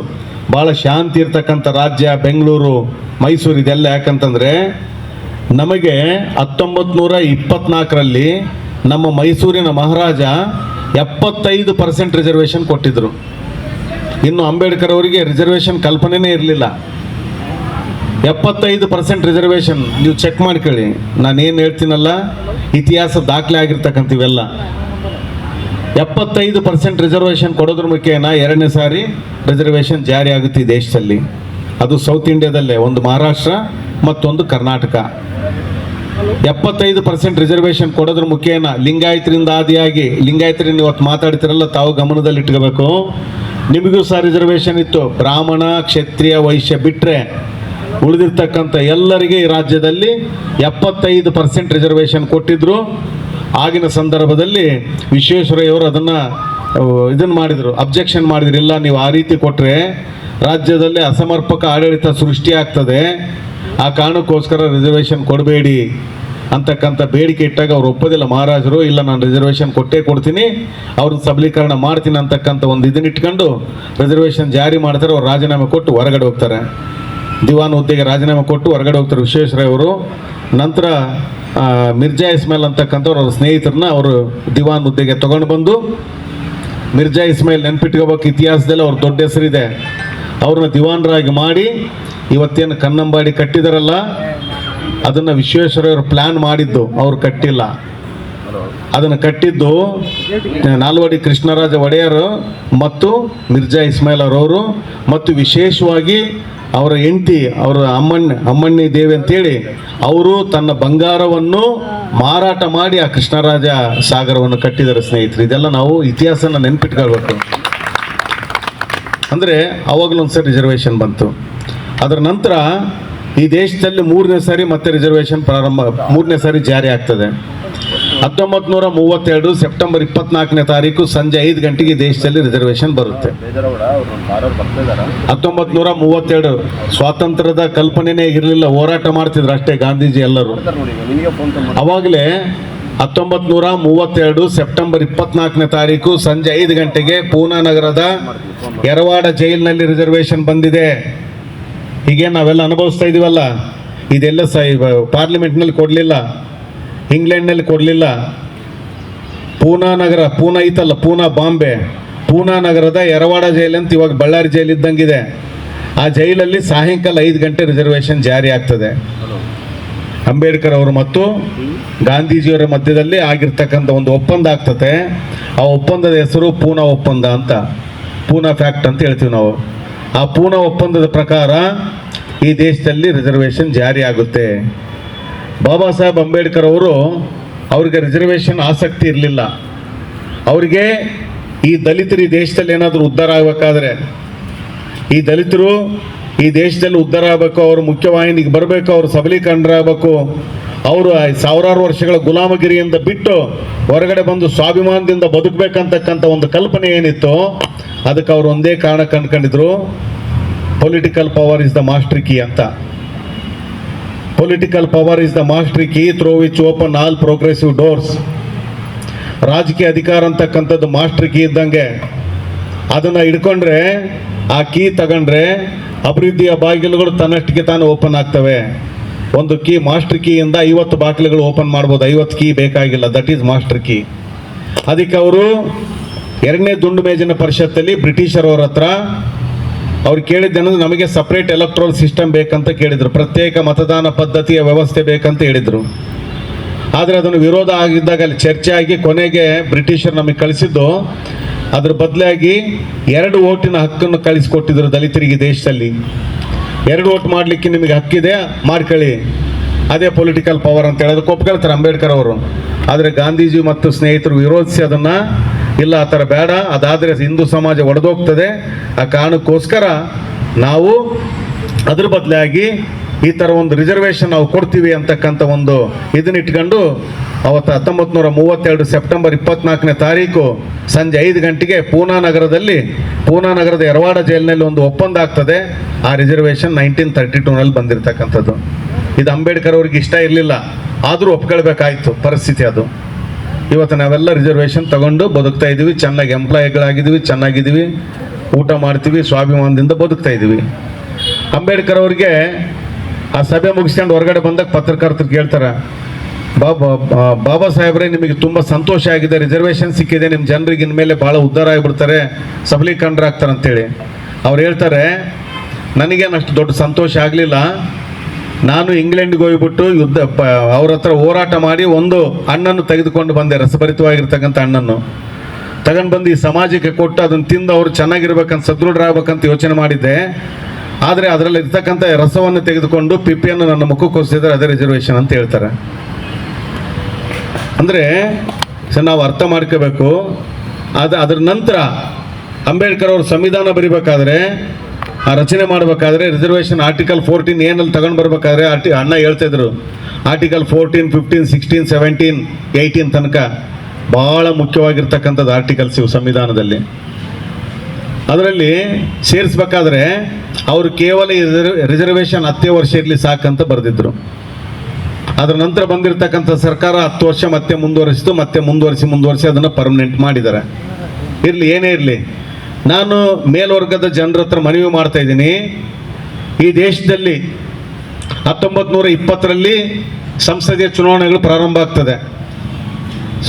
ಭಾಳ ಶಾಂತಿ ಇರ್ತಕ್ಕಂಥ ರಾಜ್ಯ ಬೆಂಗಳೂರು, ಮೈಸೂರು, ಇದೆಲ್ಲ ಯಾಕಂತಂದರೆ ನಮಗೆ 1924ರಲ್ಲಿ ನಮ್ಮ ಮೈಸೂರಿನ ಮಹಾರಾಜ 75% ರಿಸರ್ವೇಷನ್ ಕೊಟ್ಟಿದ್ದರು. ಇನ್ನು ಅಂಬೇಡ್ಕರ್ ಅವರಿಗೆ ರಿಸರ್ವೇಷನ್ ಕಲ್ಪನೆನೇ ಇರಲಿಲ್ಲ. 75% ರಿಸರ್ವೇಷನ್ ನೀವು ಚೆಕ್ ಮಾಡ್ಕೊಳ್ಳಿ. ನಾನೇನು ಹೇಳ್ತೀನಲ್ಲ, ಇತಿಹಾಸ ದಾಖಲೆ ಆಗಿರ್ತಕ್ಕಂಥ ಇವೆಲ್ಲ. 75% ರಿಸರ್ವೇಷನ್ ಕೊಡೋದ್ರ ಮುಖೇನ 2ನೇ ಸಾರಿ ರಿಸರ್ವೇಷನ್ ಜಾರಿ ಆಗುತ್ತೆ ಈ ದೇಶದಲ್ಲಿ. ಅದು ಸೌತ್ ಇಂಡಿಯಾದಲ್ಲೇ, ಒಂದು ಮಹಾರಾಷ್ಟ್ರ ಮತ್ತೊಂದು ಕರ್ನಾಟಕ. 75% ರಿಸರ್ವೇಷನ್ ಕೊಡೋದ್ರ ಮುಖೇನ ಲಿಂಗಾಯತರಿಂದ ಆದಿಯಾಗಿ, ಲಿಂಗಾಯತರಿಂದ ಇವತ್ತು ಮಾತಾಡ್ತಿರಲ್ಲ ತಾವು ಗಮನದಲ್ಲಿ ಇಟ್ಕೋಬೇಕು, ನಿಮಗೂ ಸಹ ರಿಸರ್ವೇಷನ್ ಇತ್ತು. ಬ್ರಾಹ್ಮಣ, ಕ್ಷತ್ರಿಯ, ವೈಶ್ಯ ಬಿಟ್ಟರೆ ಉಳಿದಿರ್ತಕ್ಕಂಥ ಎಲ್ಲರಿಗೆ ಈ ರಾಜ್ಯದಲ್ಲಿ 75% ರಿಸರ್ವೇಷನ್ ಕೊಟ್ಟಿದ್ದರು. ಆಗಿನ ಸಂದರ್ಭದಲ್ಲಿ ವಿಶ್ವೇಶ್ವರಯ್ಯವರು ಇದನ್ನು ಮಾಡಿದರು, ಅಬ್ಜೆಕ್ಷನ್ ಮಾಡಿದ್ರು. ಇಲ್ಲ, ನೀವು ಆ ರೀತಿ ಕೊಟ್ಟರೆ ರಾಜ್ಯದಲ್ಲಿ ಅಸಮರ್ಪಕ ಆಡಳಿತ ಸೃಷ್ಟಿ ಆಗ್ತದೆ, ಆ ಕಾರಣಕ್ಕೋಸ್ಕರ ರಿಸರ್ವೇಷನ್ ಕೊಡಬೇಡಿ ಅಂತಕ್ಕಂಥ ಬೇಡಿಕೆ ಇಟ್ಟಾಗ ಅವ್ರು ಒಪ್ಪೋದಿಲ್ಲ ಮಹಾರಾಜರು. ಇಲ್ಲ, ನಾನು ರಿಸರ್ವೇಷನ್ ಕೊಟ್ಟೇ ಕೊಡ್ತೀನಿ, ಅವ್ರನ್ನ ಸಬಲೀಕರಣ ಮಾಡ್ತೀನಿ ಅಂತಕ್ಕಂಥ ಒಂದು ಇದನ್ನಿಟ್ಕೊಂಡು ರಿಸರ್ವೇಷನ್ ಜಾರಿ ಮಾಡ್ತಾರೆ. ಅವ್ರು ರಾಜೀನಾಮೆ ಕೊಟ್ಟು ಹೊರಗಡೆ ಹೋಗ್ತಾರೆ. ದಿವಾನ್ ಹುದ್ದೆಗೆ ರಾಜೀನಾಮೆ ಕೊಟ್ಟು ಹೊರಗಡೆ ಹೋಗ್ತಾರೆ ವಿಶ್ವೇಶ್ವರಯ್ಯ ಅವರು. ನಂತರ ಮಿರ್ಜಾ ಇಸ್ಮಾಯಿಲ್ ಅಂತಕ್ಕಂಥವ್ರು ಅವ್ರ ಸ್ನೇಹಿತರನ್ನ ಅವರು ದಿವಾನ್ ಹುದ್ದೆಗೆ ತೊಗೊಂಡು ಬಂದು, ಮಿರ್ಜಾ ಇಸ್ಮಾಯಿಲ್ ನೆನ್ಪಿಟ್ಕೋಬೇಕು, ಇತಿಹಾಸದಲ್ಲಿ ಅವ್ರ ದೊಡ್ಡ ಹೆಸರಿದೆ. ಅವ್ರನ್ನ ದಿವಾನರಾಗಿ ಮಾಡಿ ಇವತ್ತೇನು ಕನ್ನಂಬಾಡಿ ಕಟ್ಟಿದಾರಲ್ಲ, ಅದನ್ನು ವಿಶ್ವೇಶ್ವರಯ್ಯವರು ಪ್ಲ್ಯಾನ್ ಮಾಡಿದ್ದು, ಅವ್ರು ಕಟ್ಟಿಲ್ಲ. ಅದನ್ನು ಕಟ್ಟಿದ್ದು ನಾಲ್ವಡಿ ಕೃಷ್ಣರಾಜ ಒಡೆಯರ್ ಮತ್ತು ಮಿರ್ಜಾ ಇಸ್ಮಾಯಿಲ್ ಅವರು. ಮತ್ತು ವಿಶೇಷವಾಗಿ ಅವರ ಹೆಂಡತಿ ಅವರ ಅಮ್ಮಣ್ಣಿ ದೇವಿ ಅಂತೇಳಿ ಅವರು ತನ್ನ ಬಂಗಾರವನ್ನು ಮಾರಾಟ ಮಾಡಿ ಆ ಕೃಷ್ಣರಾಜ ಸಾಗರವನ್ನು ಕಟ್ಟಿದ್ದಾರೆ ಸ್ನೇಹಿತರು. ಇದೆಲ್ಲ ನಾವು ಇತಿಹಾಸನ ನೆನ್ಪಿಟ್ಕೊಳ್ಬೇಕು. ಅಂದರೆ ಅವಾಗಲೊಂದ್ಸರಿ ರಿಸರ್ವೇಷನ್ ಬಂತು. ಅದರ ನಂತರ ಈ ದೇಶದಲ್ಲಿ 3ನೇ ಸಾರಿ ಮತ್ತೆ ರಿಸರ್ವೇಷನ್ 3ನೇ ಸಾರಿ ಜಾರಿ ಆಗ್ತದೆ. 1932 ಸೆಪ್ಟೆಂಬರ್ 24ನೇ ತಾರೀಕು ಸಂಜೆ 5 ಗಂಟೆಗೆ ದೇಶದಲ್ಲಿ ರಿಸರ್ವೇಷನ್ ಬರುತ್ತೆ. 1932 ಸ್ವಾತಂತ್ರ್ಯದ ಕಲ್ಪನೆನೇ ಇರಲಿಲ್ಲ, ಹೋರಾಟ ಮಾಡ್ತಿದ್ರು ಅಷ್ಟೇ ಗಾಂಧೀಜಿ ಎಲ್ಲರೂ. ಅವಾಗಲೇ 1932 ಸೆಪ್ಟೆಂಬರ್ 24ನೇ ತಾರೀಕು ಸಂಜೆ 5 ಗಂಟೆಗೆ ಪೂನಾ ನಗರದ ಯರವಾಡ ಜೈಲಿನಲ್ಲಿ ರಿಸರ್ವೇಷನ್ ಬಂದಿದೆ. ಹೀಗೆ ನಾವೆಲ್ಲ ಅನುಭವಿಸ್ತಾ ಇದೀವಲ್ಲ, ಇದೆಲ್ಲ ಪಾರ್ಲಿಮೆಂಟ್ನಲ್ಲಿ ಕೊಡಲಿಲ್ಲ, ಇಂಗ್ಲೆಂಡ್ನಲ್ಲಿ ಕೊಡಲಿಲ್ಲ. ಪೂನಾ ನಗರ, ಪೂನಾ ಐತಲ್ಲ, ಪೂನಾ ಬಾಂಬೆ, ಪೂನಾ ನಗರದ ಯರವಾಡ ಜೈಲು ಅಂತ ಇವಾಗ ಬಳ್ಳಾರಿ ಜೈಲು ಇದ್ದಂಗಿದೆ. ಆ ಜೈಲಲ್ಲಿ ಸಾಯಂಕಾಲ 5 ಗಂಟೆ ರಿಸರ್ವೇಷನ್ ಜಾರಿ ಆಗ್ತದೆ. ಅಂಬೇಡ್ಕರ್ ಅವರು ಮತ್ತು ಗಾಂಧೀಜಿಯವರ ಮಧ್ಯದಲ್ಲಿ ಆಗಿರ್ತಕ್ಕಂಥ ಒಂದು ಒಪ್ಪಂದ ಆಗ್ತದೆ. ಆ ಒಪ್ಪಂದದ ಹೆಸರು ಪೂನಾ ಒಪ್ಪಂದ ಅಂತ, ಪೂನಾ ಫ್ಯಾಕ್ಟ್ ಅಂತ ಹೇಳ್ತೀವಿ ನಾವು. ಆ ಪೂನಾ ಒಪ್ಪಂದದ ಪ್ರಕಾರ ಈ ದೇಶದಲ್ಲಿ ರಿಸರ್ವೇಷನ್ ಜಾರಿ ಆಗುತ್ತೆ. ಬಾಬಾ ಸಾಹೇಬ್ ಅಂಬೇಡ್ಕರ್ ಅವರು, ಅವ್ರಿಗೆ ರಿಸರ್ವೇಷನ್ ಆಸಕ್ತಿ ಇರಲಿಲ್ಲ. ಅವರಿಗೆ ಈ ದಲಿತರು ಈ ದೇಶದಲ್ಲಿ ಏನಾದರೂ ಉದ್ಧಾರ ಆಗಬೇಕಾದ್ರೆ, ಈ ದಲಿತರು ಈ ದೇಶದಲ್ಲಿ ಉದ್ಧಾರ ಆಗಬೇಕು, ಅವರು ಮುಖ್ಯವಾಹಿನಿಗೆ ಬರಬೇಕು, ಅವರು ಸಬಲೀಕರಣರಾಗಬೇಕು, ಅವರು ಸಾವಿರಾರು ವರ್ಷಗಳ ಗುಲಾಮಗಿರಿಯಿಂದ ಬಿಟ್ಟು ಹೊರಗಡೆ ಬಂದು ಸ್ವಾಭಿಮಾನದಿಂದ ಬದುಕಬೇಕಂತಕ್ಕಂಥ ಒಂದು ಕಲ್ಪನೆ ಏನಿತ್ತು, ಅದಕ್ಕೆ ಅವರು ಒಂದೇ ಕಾರಣ ಕಂಡುಕೊಂಡಿದ್ರು, political power is the master key ಅಂತ. Political power is the master key through which open all progressive doors. ರಾಜಕೀಯ ಅಧಿಕಾರ ಅಂತಕ್ಕಂಥದ್ದು ಮಾಸ್ಟರ್ ಕೀ ಇದ್ದಂಗೆ. ಅದನ್ನು ಹಿಡ್ಕೊಂಡ್ರೆ, ಆ ಕೀ ತಗೊಂಡ್ರೆ ಅಭಿವೃದ್ಧಿಯ ಬಾಗಿಲುಗಳು ತನ್ನಷ್ಟಿಗೆ ತಾನು ಓಪನ್ ಆಗ್ತವೆ. ಒಂದು ಕೀ, ಮಾಸ್ಟರ್ ಕೀಯಿಂದ 50 ಬಾಗಿಲುಗಳು ಓಪನ್ ಮಾಡ್ಬೋದು, 50 ಕೀ ಬೇಕಾಗಿಲ್ಲ. That is master key. ಅದಕ್ಕೆ ಅವರು 2ನೇ ದುಂಡು ಮೇಜಿನ ಪರಿಷತ್ತಲ್ಲಿ ಬ್ರಿಟಿಷರವ್ರ ಹತ್ರ ಅವ್ರು ಕೇಳಿದ್ದೇನಂದ್ರೆ, ನಮಗೆ ಸಪ್ರೇಟ್ ಎಲೆಕ್ಟ್ರಲ್ ಸಿಸ್ಟಮ್ ಬೇಕಂತ ಕೇಳಿದರು, ಪ್ರತ್ಯೇಕ ಮತದಾನ ಪದ್ಧತಿಯ ವ್ಯವಸ್ಥೆ ಬೇಕಂತ ಹೇಳಿದರು. ಆದರೆ ಅದನ್ನು ವಿರೋಧ ಆಗಿದ್ದಾಗ ಅಲ್ಲಿ ಚರ್ಚೆ ಆಗಿ ಕೊನೆಗೆ ಬ್ರಿಟಿಷರು ನಮಗೆ ಕಳಿಸಿದ್ದು, ಅದ್ರ ಬದಲಾಗಿ 2 ಓಟಿನ ಹಕ್ಕನ್ನು ಕಳಿಸಿಕೊಟ್ಟಿದ್ರು ದಲಿತರಿಗೆ ದೇಶದಲ್ಲಿ. 2 ಓಟ್ ಮಾಡಲಿಕ್ಕೆ ನಿಮಗೆ ಹಕ್ಕಿದೆ, ಮಾಡ್ಕೊಳ್ಳಿ, ಅದೇ ಪೊಲಿಟಿಕಲ್ ಪವರ್ ಅಂತ ಹೇಳೋದಕ್ಕೆ ಒಪ್ಕೊಳ್ತಾರೆ ಅಂಬೇಡ್ಕರ್ ಅವರು. ಆದರೆ ಗಾಂಧೀಜಿ ಮತ್ತು ಸ್ನೇಹಿತರು ವಿರೋಧಿಸಿ ಅದನ್ನು, ಇಲ್ಲ ಆ ಥರ ಬೇಡ, ಅದಾದರೆ ಹಿಂದೂ ಸಮಾಜ ಒಡೆದೋಗ್ತದೆ, ಆ ಕಾರಣಕ್ಕೋಸ್ಕರ ನಾವು ಅದ್ರ ಬದಲಾಗಿ ಈ ಥರ ಒಂದು ರಿಸರ್ವೇಷನ್ ನಾವು ಕೊಡ್ತೀವಿ ಅಂತಕ್ಕಂಥ ಒಂದು ಇದನ್ನಿಟ್ಕೊಂಡು ಅವತ್ತು 1932 ಸೆಪ್ಟೆಂಬರ್ 24ನೇ ತಾರೀಕು ಸಂಜೆ 5 ಗಂಟೆಗೆ ಪೂನಾ ನಗರದ ಯರವಾಡ ಜೈಲಿನಲ್ಲಿ ಒಂದು ಒಪ್ಪಂದ ಆಗ್ತದೆ. ಆ ರಿಸರ್ವೇಷನ್ 1932ನಲ್ಲಿ ಬಂದಿರತಕ್ಕಂಥದ್ದು. ಇದು ಅಂಬೇಡ್ಕರ್ ಅವ್ರಿಗೆ ಇಷ್ಟ ಇರಲಿಲ್ಲ, ಆದರೂ ಒಪ್ಕೊಳ್ಬೇಕಾಯ್ತು ಪರಿಸ್ಥಿತಿ ಅದು. ಇವತ್ತು ನಾವೆಲ್ಲ ರಿಸರ್ವೇಷನ್ ತಗೊಂಡು ಬದುಕ್ತಾ ಇದ್ದೀವಿ, ಚೆನ್ನಾಗಿ ಎಂಪ್ಲಾಯಿಗಳಾಗಿದ್ದೀವಿ, ಚೆನ್ನಾಗಿದ್ದೀವಿ, ಊಟ ಮಾಡ್ತೀವಿ, ಸ್ವಾಭಿಮಾನದಿಂದ ಬದುಕ್ತಾ ಇದ್ದೀವಿ. ಅಂಬೇಡ್ಕರ್ ಅವ್ರಿಗೆ ಆ ಸಭೆ ಮುಗಿಸ್ಕೊಂಡು ಹೊರಗಡೆ ಬಂದಾಗ ಪತ್ರಕರ್ತರು ಕೇಳ್ತಾರೆ, ಬಾಬಾ ಸಾಹೇಬ್ರೆ, ನಿಮಗೆ ತುಂಬ ಸಂತೋಷ ಆಗಿದೆ, ರಿಸರ್ವೇಷನ್ ಸಿಕ್ಕಿದೆ, ನಿಮ್ಮ ಜನರಿಗೆ ಇನ್ಮೇಲೆ ಭಾಳ ಉದ್ಧಾರ ಆಗಿಬಿಡ್ತಾರೆ, ಸಬಲೀಕರಣರಾಗ್ತಾರೆ ಅಂತೇಳಿ. ಅವ್ರು ಹೇಳ್ತಾರೆ, ನನಗೇನು ಅಷ್ಟು ದೊಡ್ಡ ಸಂತೋಷ ಆಗಲಿಲ್ಲ. ನಾನು ಇಂಗ್ಲೆಂಡ್ಗೆ ಹೋಗ್ಬಿಟ್ಟು ಅವ್ರ ಹತ್ರ ಹೋರಾಟ ಮಾಡಿ ಒಂದು ಹಣ್ಣನ್ನು ತೆಗೆದುಕೊಂಡು ಬಂದೆ, ರಸಭರಿತವಾಗಿರ್ತಕ್ಕಂಥ ಹಣ್ಣನ್ನು ತಗೊಂಡು ಬಂದು ಈ ಸಮಾಜಕ್ಕೆ ಕೊಟ್ಟು ಅದನ್ನು ತಿಂದು ಅವರು ಚೆನ್ನಾಗಿರ್ಬೇಕಂತ, ಸದೃಢರಾಗಬೇಕಂತ ಯೋಚನೆ ಮಾಡಿದ್ದೆ. ಆದರೆ ಅದರಲ್ಲಿ ಇರ್ತಕ್ಕಂಥ ರಸವನ್ನು ತೆಗೆದುಕೊಂಡು ಪಿಪ್ಪಿಯನ್ನು ನನ್ನ ಮುಖಕ್ಕೆ ಹೊಸಿದ್ರೆ ಅದೇ ರಿಸರ್ವೇಷನ್ ಅಂತ ಹೇಳ್ತಾರೆ. ಅಂದರೆ ನಾವು ಅರ್ಥ ಮಾಡ್ಕೋಬೇಕು. ಅದರ ನಂತರ ಅಂಬೇಡ್ಕರ್ ಅವರು ಸಂವಿಧಾನ ಬರಿಬೇಕಾದ್ರೆ, ಆ ರಚನೆ ಮಾಡಬೇಕಾದ್ರೆ ರಿಸರ್ವೇಷನ್ ಆರ್ಟಿಕಲ್ 14 ಏನಲ್ಲಿ ತಗೊಂಡು ಬರಬೇಕಾದ್ರೆ ಅಣ್ಣ ಹೇಳ್ತಾಯಿದ್ರು, ಆರ್ಟಿಕಲ್ 14, 15, 16, 17, 18 ತನಕ ಭಾಳ ಮುಖ್ಯವಾಗಿರ್ತಕ್ಕಂಥದ್ದು ಆರ್ಟಿಕಲ್ಸ್ ಇವು ಸಂವಿಧಾನದಲ್ಲಿ. ಅದರಲ್ಲಿ ಸೇರಿಸ್ಬೇಕಾದ್ರೆ ಅವರು ಕೇವಲ ರಿಸರ್ವೇಷನ್ 10 ವರ್ಷ ಇರಲಿ ಸಾಕಂತ ಬರೆದಿದ್ರು. ಅದರ ನಂತರ ಬಂದಿರತಕ್ಕಂಥ ಸರ್ಕಾರ 10 ವರ್ಷ ಮತ್ತೆ ಮುಂದುವರಿಸಿತು, ಮತ್ತೆ ಮುಂದುವರಿಸಿ ಅದನ್ನು ಪರ್ಮನೆಂಟ್ ಮಾಡಿದ್ದಾರೆ. ಇರಲಿ, ಏನೇ ಇರಲಿ, ನಾನು ಮೇಲ್ವರ್ಗದ ಜನರ ಹತ್ರ ಮನವಿ ಮಾಡ್ತಾ ಇದ್ದೀನಿ. ಈ ದೇಶದಲ್ಲಿ 1920ರಲ್ಲಿ ಸಂಸದೀಯ ಚುನಾವಣೆಗಳು ಪ್ರಾರಂಭ ಆಗ್ತದೆ.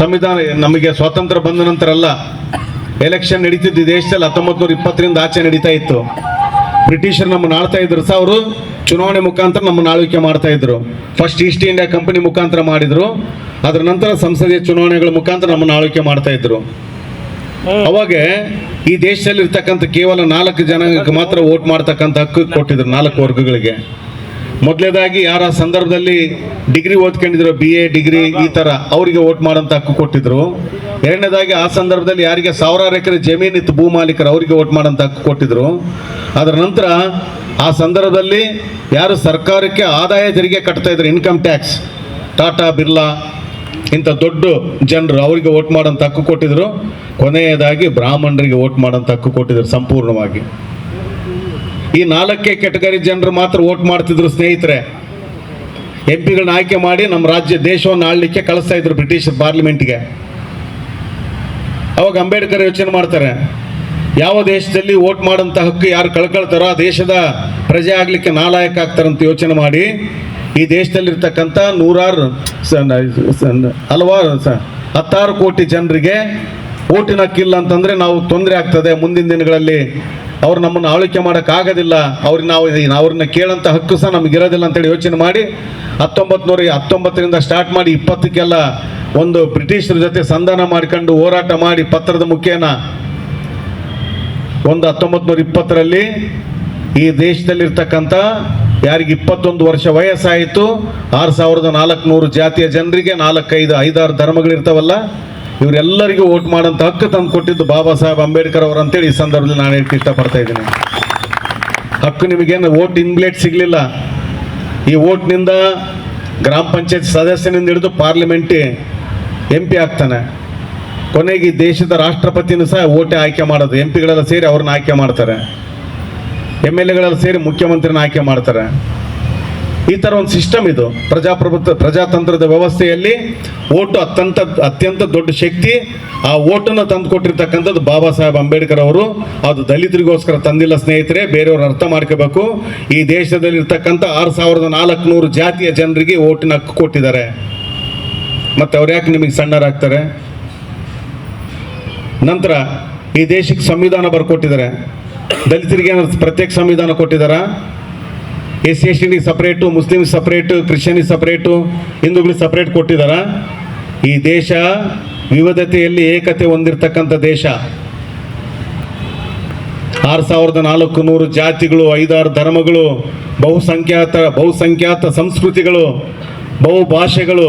ಸಂವಿಧಾನ ನಮಗೆ ಸ್ವಾತಂತ್ರ್ಯ ಬಂದ ನಂತರ ಅಲ್ಲ, ಎಲೆಕ್ಷನ್ ನಡೀತಿದ್ದು ಈ ದೇಶದಲ್ಲಿ 1920ರಿಂದ ಆಚೆ ನಡೀತಾ ಇತ್ತು. ಬ್ರಿಟಿಷರು ನಮ್ಮನ್ನು ಆಳ್ತಾ ಇದ್ರು ಸಹ, ಅವರು ಚುನಾವಣೆ ಮುಖಾಂತರ ನಮ್ಮನ್ನು ಆಳ್ವಿಕೆ ಮಾಡ್ತಾ ಇದ್ರು. ಫಸ್ಟ್ ಈಸ್ಟ್ ಇಂಡಿಯಾ ಕಂಪನಿ ಮುಖಾಂತರ ಮಾಡಿದ್ರು, ಅದರ ನಂತರ ಸಂಸದೀಯ ಚುನಾವಣೆಗಳ ಮುಖಾಂತರ ನಮ್ಮನ್ನು ಆಳ್ವಿಕೆ ಮಾಡ್ತಾ ಇದ್ರು. ಅವಾಗ ಈ ದೇಶದಲ್ಲಿ ಇರ್ತಕ್ಕಂಥ ಕೇವಲ 4 ಜನಾಂಗಕ್ಕೆ ಮಾತ್ರ ವೋಟ್ ಮಾಡ್ತಕ್ಕಂಥ ಹಕ್ಕು ಕೊಟ್ಟಿದ್ರು, 4 ವರ್ಗಗಳಿಗೆ. ಮೊದಲೇದಾಗಿ ಯಾರ ಸಂದರ್ಭದಲ್ಲಿ ಡಿಗ್ರಿ ಓದ್ಕೊಂಡಿದ್ರು, BA ಡಿಗ್ರಿ ಈ ಥರ ಅವರಿಗೆ ವೋಟ್ ಮಾಡೋಂಥ ಹಕ್ಕು ಕೊಟ್ಟಿದ್ರು. ಎರಡನೇದಾಗಿ ಆ ಸಂದರ್ಭದಲ್ಲಿ ಯಾರಿಗೆ 1000 ಎಕರೆ ಜಮೀನಿತ್ತು ಭೂ ಮಾಲೀಕರು ಅವರಿಗೆ ವೋಟ್ ಮಾಡೋಂಥ ಹಕ್ಕು ಕೊಟ್ಟಿದ್ರು. ಅದರ ನಂತರ ಆ ಸಂದರ್ಭದಲ್ಲಿ ಯಾರು ಸರ್ಕಾರಕ್ಕೆ ಆದಾಯ ತೆರಿಗೆ ಕಟ್ತಾ ಇದ್ರು, ಇನ್ಕಮ್ ಟ್ಯಾಕ್ಸ್, ಟಾಟಾ ಬಿರ್ಲಾ ಇಂಥ ದೊಡ್ಡ ಜನರು ಅವರಿಗೆ ವೋಟ್ ಮಾಡೋಂಥ ಹಕ್ಕು ಕೊಟ್ಟಿದ್ರು. ಕೊನೆಯದಾಗಿ ಬ್ರಾಹ್ಮಣರಿಗೆ ವೋಟ್ ಮಾಡೋಂಥ ಹಕ್ಕು ಕೊಟ್ಟಿದ್ರು ಸಂಪೂರ್ಣವಾಗಿ. ಈ 4 ಕೆಟಗರಿ ಜನರು ಮಾತ್ರ ವೋಟ್ ಮಾಡ್ತಿದ್ರು ಸ್ನೇಹಿತರೆ. MP ಗಳನ್ನ ಆಯ್ಕೆ ಮಾಡಿ ನಮ್ಮ ರಾಜ್ಯ ದೇಶವನ್ನು ಆಳ್ಲಿಕ್ಕೆ ಕಳಿಸ್ತಾ ಇದ್ರು ಬ್ರಿಟಿಷ್ ಪಾರ್ಲಿಮೆಂಟ್ಗೆ. ಅವಾಗ ಅಂಬೇಡ್ಕರ್ ಯೋಚನೆ ಮಾಡ್ತಾರೆ, ಯಾವ ದೇಶದಲ್ಲಿ ವೋಟ್ ಮಾಡೋಂಥ ಹಕ್ಕು ಯಾರು ಕಳ್ಕೊಳ್ತಾರೋ ಆ ದೇಶದ ಪ್ರಜೆ ಆಗಲಿಕ್ಕೆ ನಾಲಾಯಕ ಆಗ್ತಾರಂತ ಯೋಚನೆ ಮಾಡಿ ಈ ದೇಶದಲ್ಲಿರ್ತಕ್ಕಂಥ ಹಲವಾರು 10 ಕೋಟಿ ಜನರಿಗೆ ಓಟಿನ ಹಕ್ಕಿಲ್ಲ ಅಂತಂದರೆ ನಾವು ತೊಂದರೆ ಆಗ್ತದೆ. ಮುಂದಿನ ದಿನಗಳಲ್ಲಿ ಅವ್ರು ನಮ್ಮನ್ನು ಆಳ್ವಿಕೆ ಮಾಡೋಕ್ಕಾಗೋದಿಲ್ಲ, ಅವ್ರನ್ನ ಕೇಳೋಂಥ ಹಕ್ಕು ಸಹ ನಮಗಿರೋದಿಲ್ಲ ಅಂತೇಳಿ ಯೋಚನೆ ಮಾಡಿ 1919ರಿಂದ ಸ್ಟಾರ್ಟ್ ಮಾಡಿ 20ಕ್ಕೆಲ್ಲ ಒಂದು ಬ್ರಿಟಿಷರ ಜೊತೆ ಸಂಧಾನ ಮಾಡ್ಕೊಂಡು ಹೋರಾಟ ಮಾಡಿ ಪತ್ರದ ಮುಖೇನ ಒಂದು 1920ರಲ್ಲಿ ಈ ದೇಶದಲ್ಲಿರ್ತಕ್ಕಂಥ ಯಾರಿಗೆ 21 ವರ್ಷ ವಯಸ್ಸಾಯಿತು 6400 ಜಾತಿಯ ಜನರಿಗೆ 4-5-6 ಧರ್ಮಗಳಿರ್ತಾವಲ್ಲ ಇವರೆಲ್ಲರಿಗೂ ವೋಟ್ ಮಾಡೋಂಥ ಹಕ್ಕು ತಂದು ಕೊಟ್ಟಿದ್ದು ಬಾಬಾ ಸಾಹೇಬ್ ಅಂಬೇಡ್ಕರ್ ಅವರು ಅಂತೇಳಿ ಈ ಸಂದರ್ಭದಲ್ಲಿ ನಾನು ಹೇಳಕ್ಕೆ ಇಷ್ಟಪಡ್ತಾ ಇದ್ದೀನಿ. ಹಕ್ಕು ನಿಮಗೇನು ವೋಟ್ ಇನ್ಬ್ಲೇಟ್ ಸಿಗಲಿಲ್ಲ. ಈ ವೋಟ್ನಿಂದ ಗ್ರಾಮ ಪಂಚಾಯತ್ ಸದಸ್ಯನಿಂದ ಹಿಡಿದು ಪಾರ್ಲಿಮೆಂಟ್ MP ಆಗ್ತಾನೆ. ಕೊನೆಗೆ ಈ ದೇಶದ ರಾಷ್ಟ್ರಪತಿನೂ ಸಹ ವೋಟೇ ಆಯ್ಕೆ ಮಾಡೋದು. MP ಗಳೆಲ್ಲ ಸೇರಿ ಅವ್ರನ್ನ ಆಯ್ಕೆ ಮಾಡ್ತಾರೆ, MLAಗಳೆಲ್ಲ ಸೇರಿ ಮುಖ್ಯಮಂತ್ರಿನ ಆಯ್ಕೆ ಮಾಡ್ತಾರೆ. ಈ ಥರ ಒಂದು ಸಿಸ್ಟಮ್ ಇದು ಪ್ರಜಾತಂತ್ರದ ವ್ಯವಸ್ಥೆಯಲ್ಲಿ. ವೋಟು ಅತ್ಯಂತ ದೊಡ್ಡ ಶಕ್ತಿ. ಆ ವೋಟನ್ನು ತಂದು ಕೊಟ್ಟಿರ್ತಕ್ಕಂಥದ್ದು ಬಾಬಾ ಸಾಹೇಬ್ ಅಂಬೇಡ್ಕರ್ ಅವರು. ಅದು ದಲಿತರಿಗೋಸ್ಕರ ತಂದಿಲ್ಲ ಸ್ನೇಹಿತರೆ, ಬೇರೆಯವರು ಅರ್ಥ ಮಾಡ್ಕೋಬೇಕು. ಈ ದೇಶದಲ್ಲಿರ್ತಕ್ಕಂಥ 6400 ಜಾತಿಯ ಜನರಿಗೆ ವೋಟಿನ ಹಕ್ಕು ಕೊಟ್ಟಿದ್ದಾರೆ. ಮತ್ತು ಅವ್ರು ಯಾಕೆ ನಿಮಗೆ ಸಣ್ಣರಾಗ್ತಾರೆ? ನಂತರ ಈ ದೇಶಕ್ಕೆ ಸಂವಿಧಾನ ಬರ್ಕೊಟ್ಟಿದ್ದಾರೆ. ದಲಿತರಿಗೆ ಏನಾದ್ರು ಪ್ರತ್ಯೇಕ ಸಂವಿಧಾನ ಕೊಟ್ಟಿದ್ದಾರಾ? SC/ST ಸಪ್ರೇಟು, ಮುಸ್ಲಿಮ್ ಸಪ್ರೇಟು, ಕ್ರಿಶ್ಚಿಯನಿಗೆ ಸಪ್ರೇಟು, ಹಿಂದೂಗಳಿಗೆ ಸಪ್ರೇಟ್ ಕೊಟ್ಟಿದ್ದಾರಾ? ಈ ದೇಶ ವಿವಿಧತೆಯಲ್ಲಿ ಏಕತೆ ಹೊಂದಿರತಕ್ಕಂಥ ದೇಶ. 6400 ಜಾತಿಗಳು, 5-6 ಧರ್ಮಗಳು, ಬಹುಸಂಖ್ಯಾತ ಸಂಸ್ಕೃತಿಗಳು, ಬಹುಭಾಷೆಗಳು,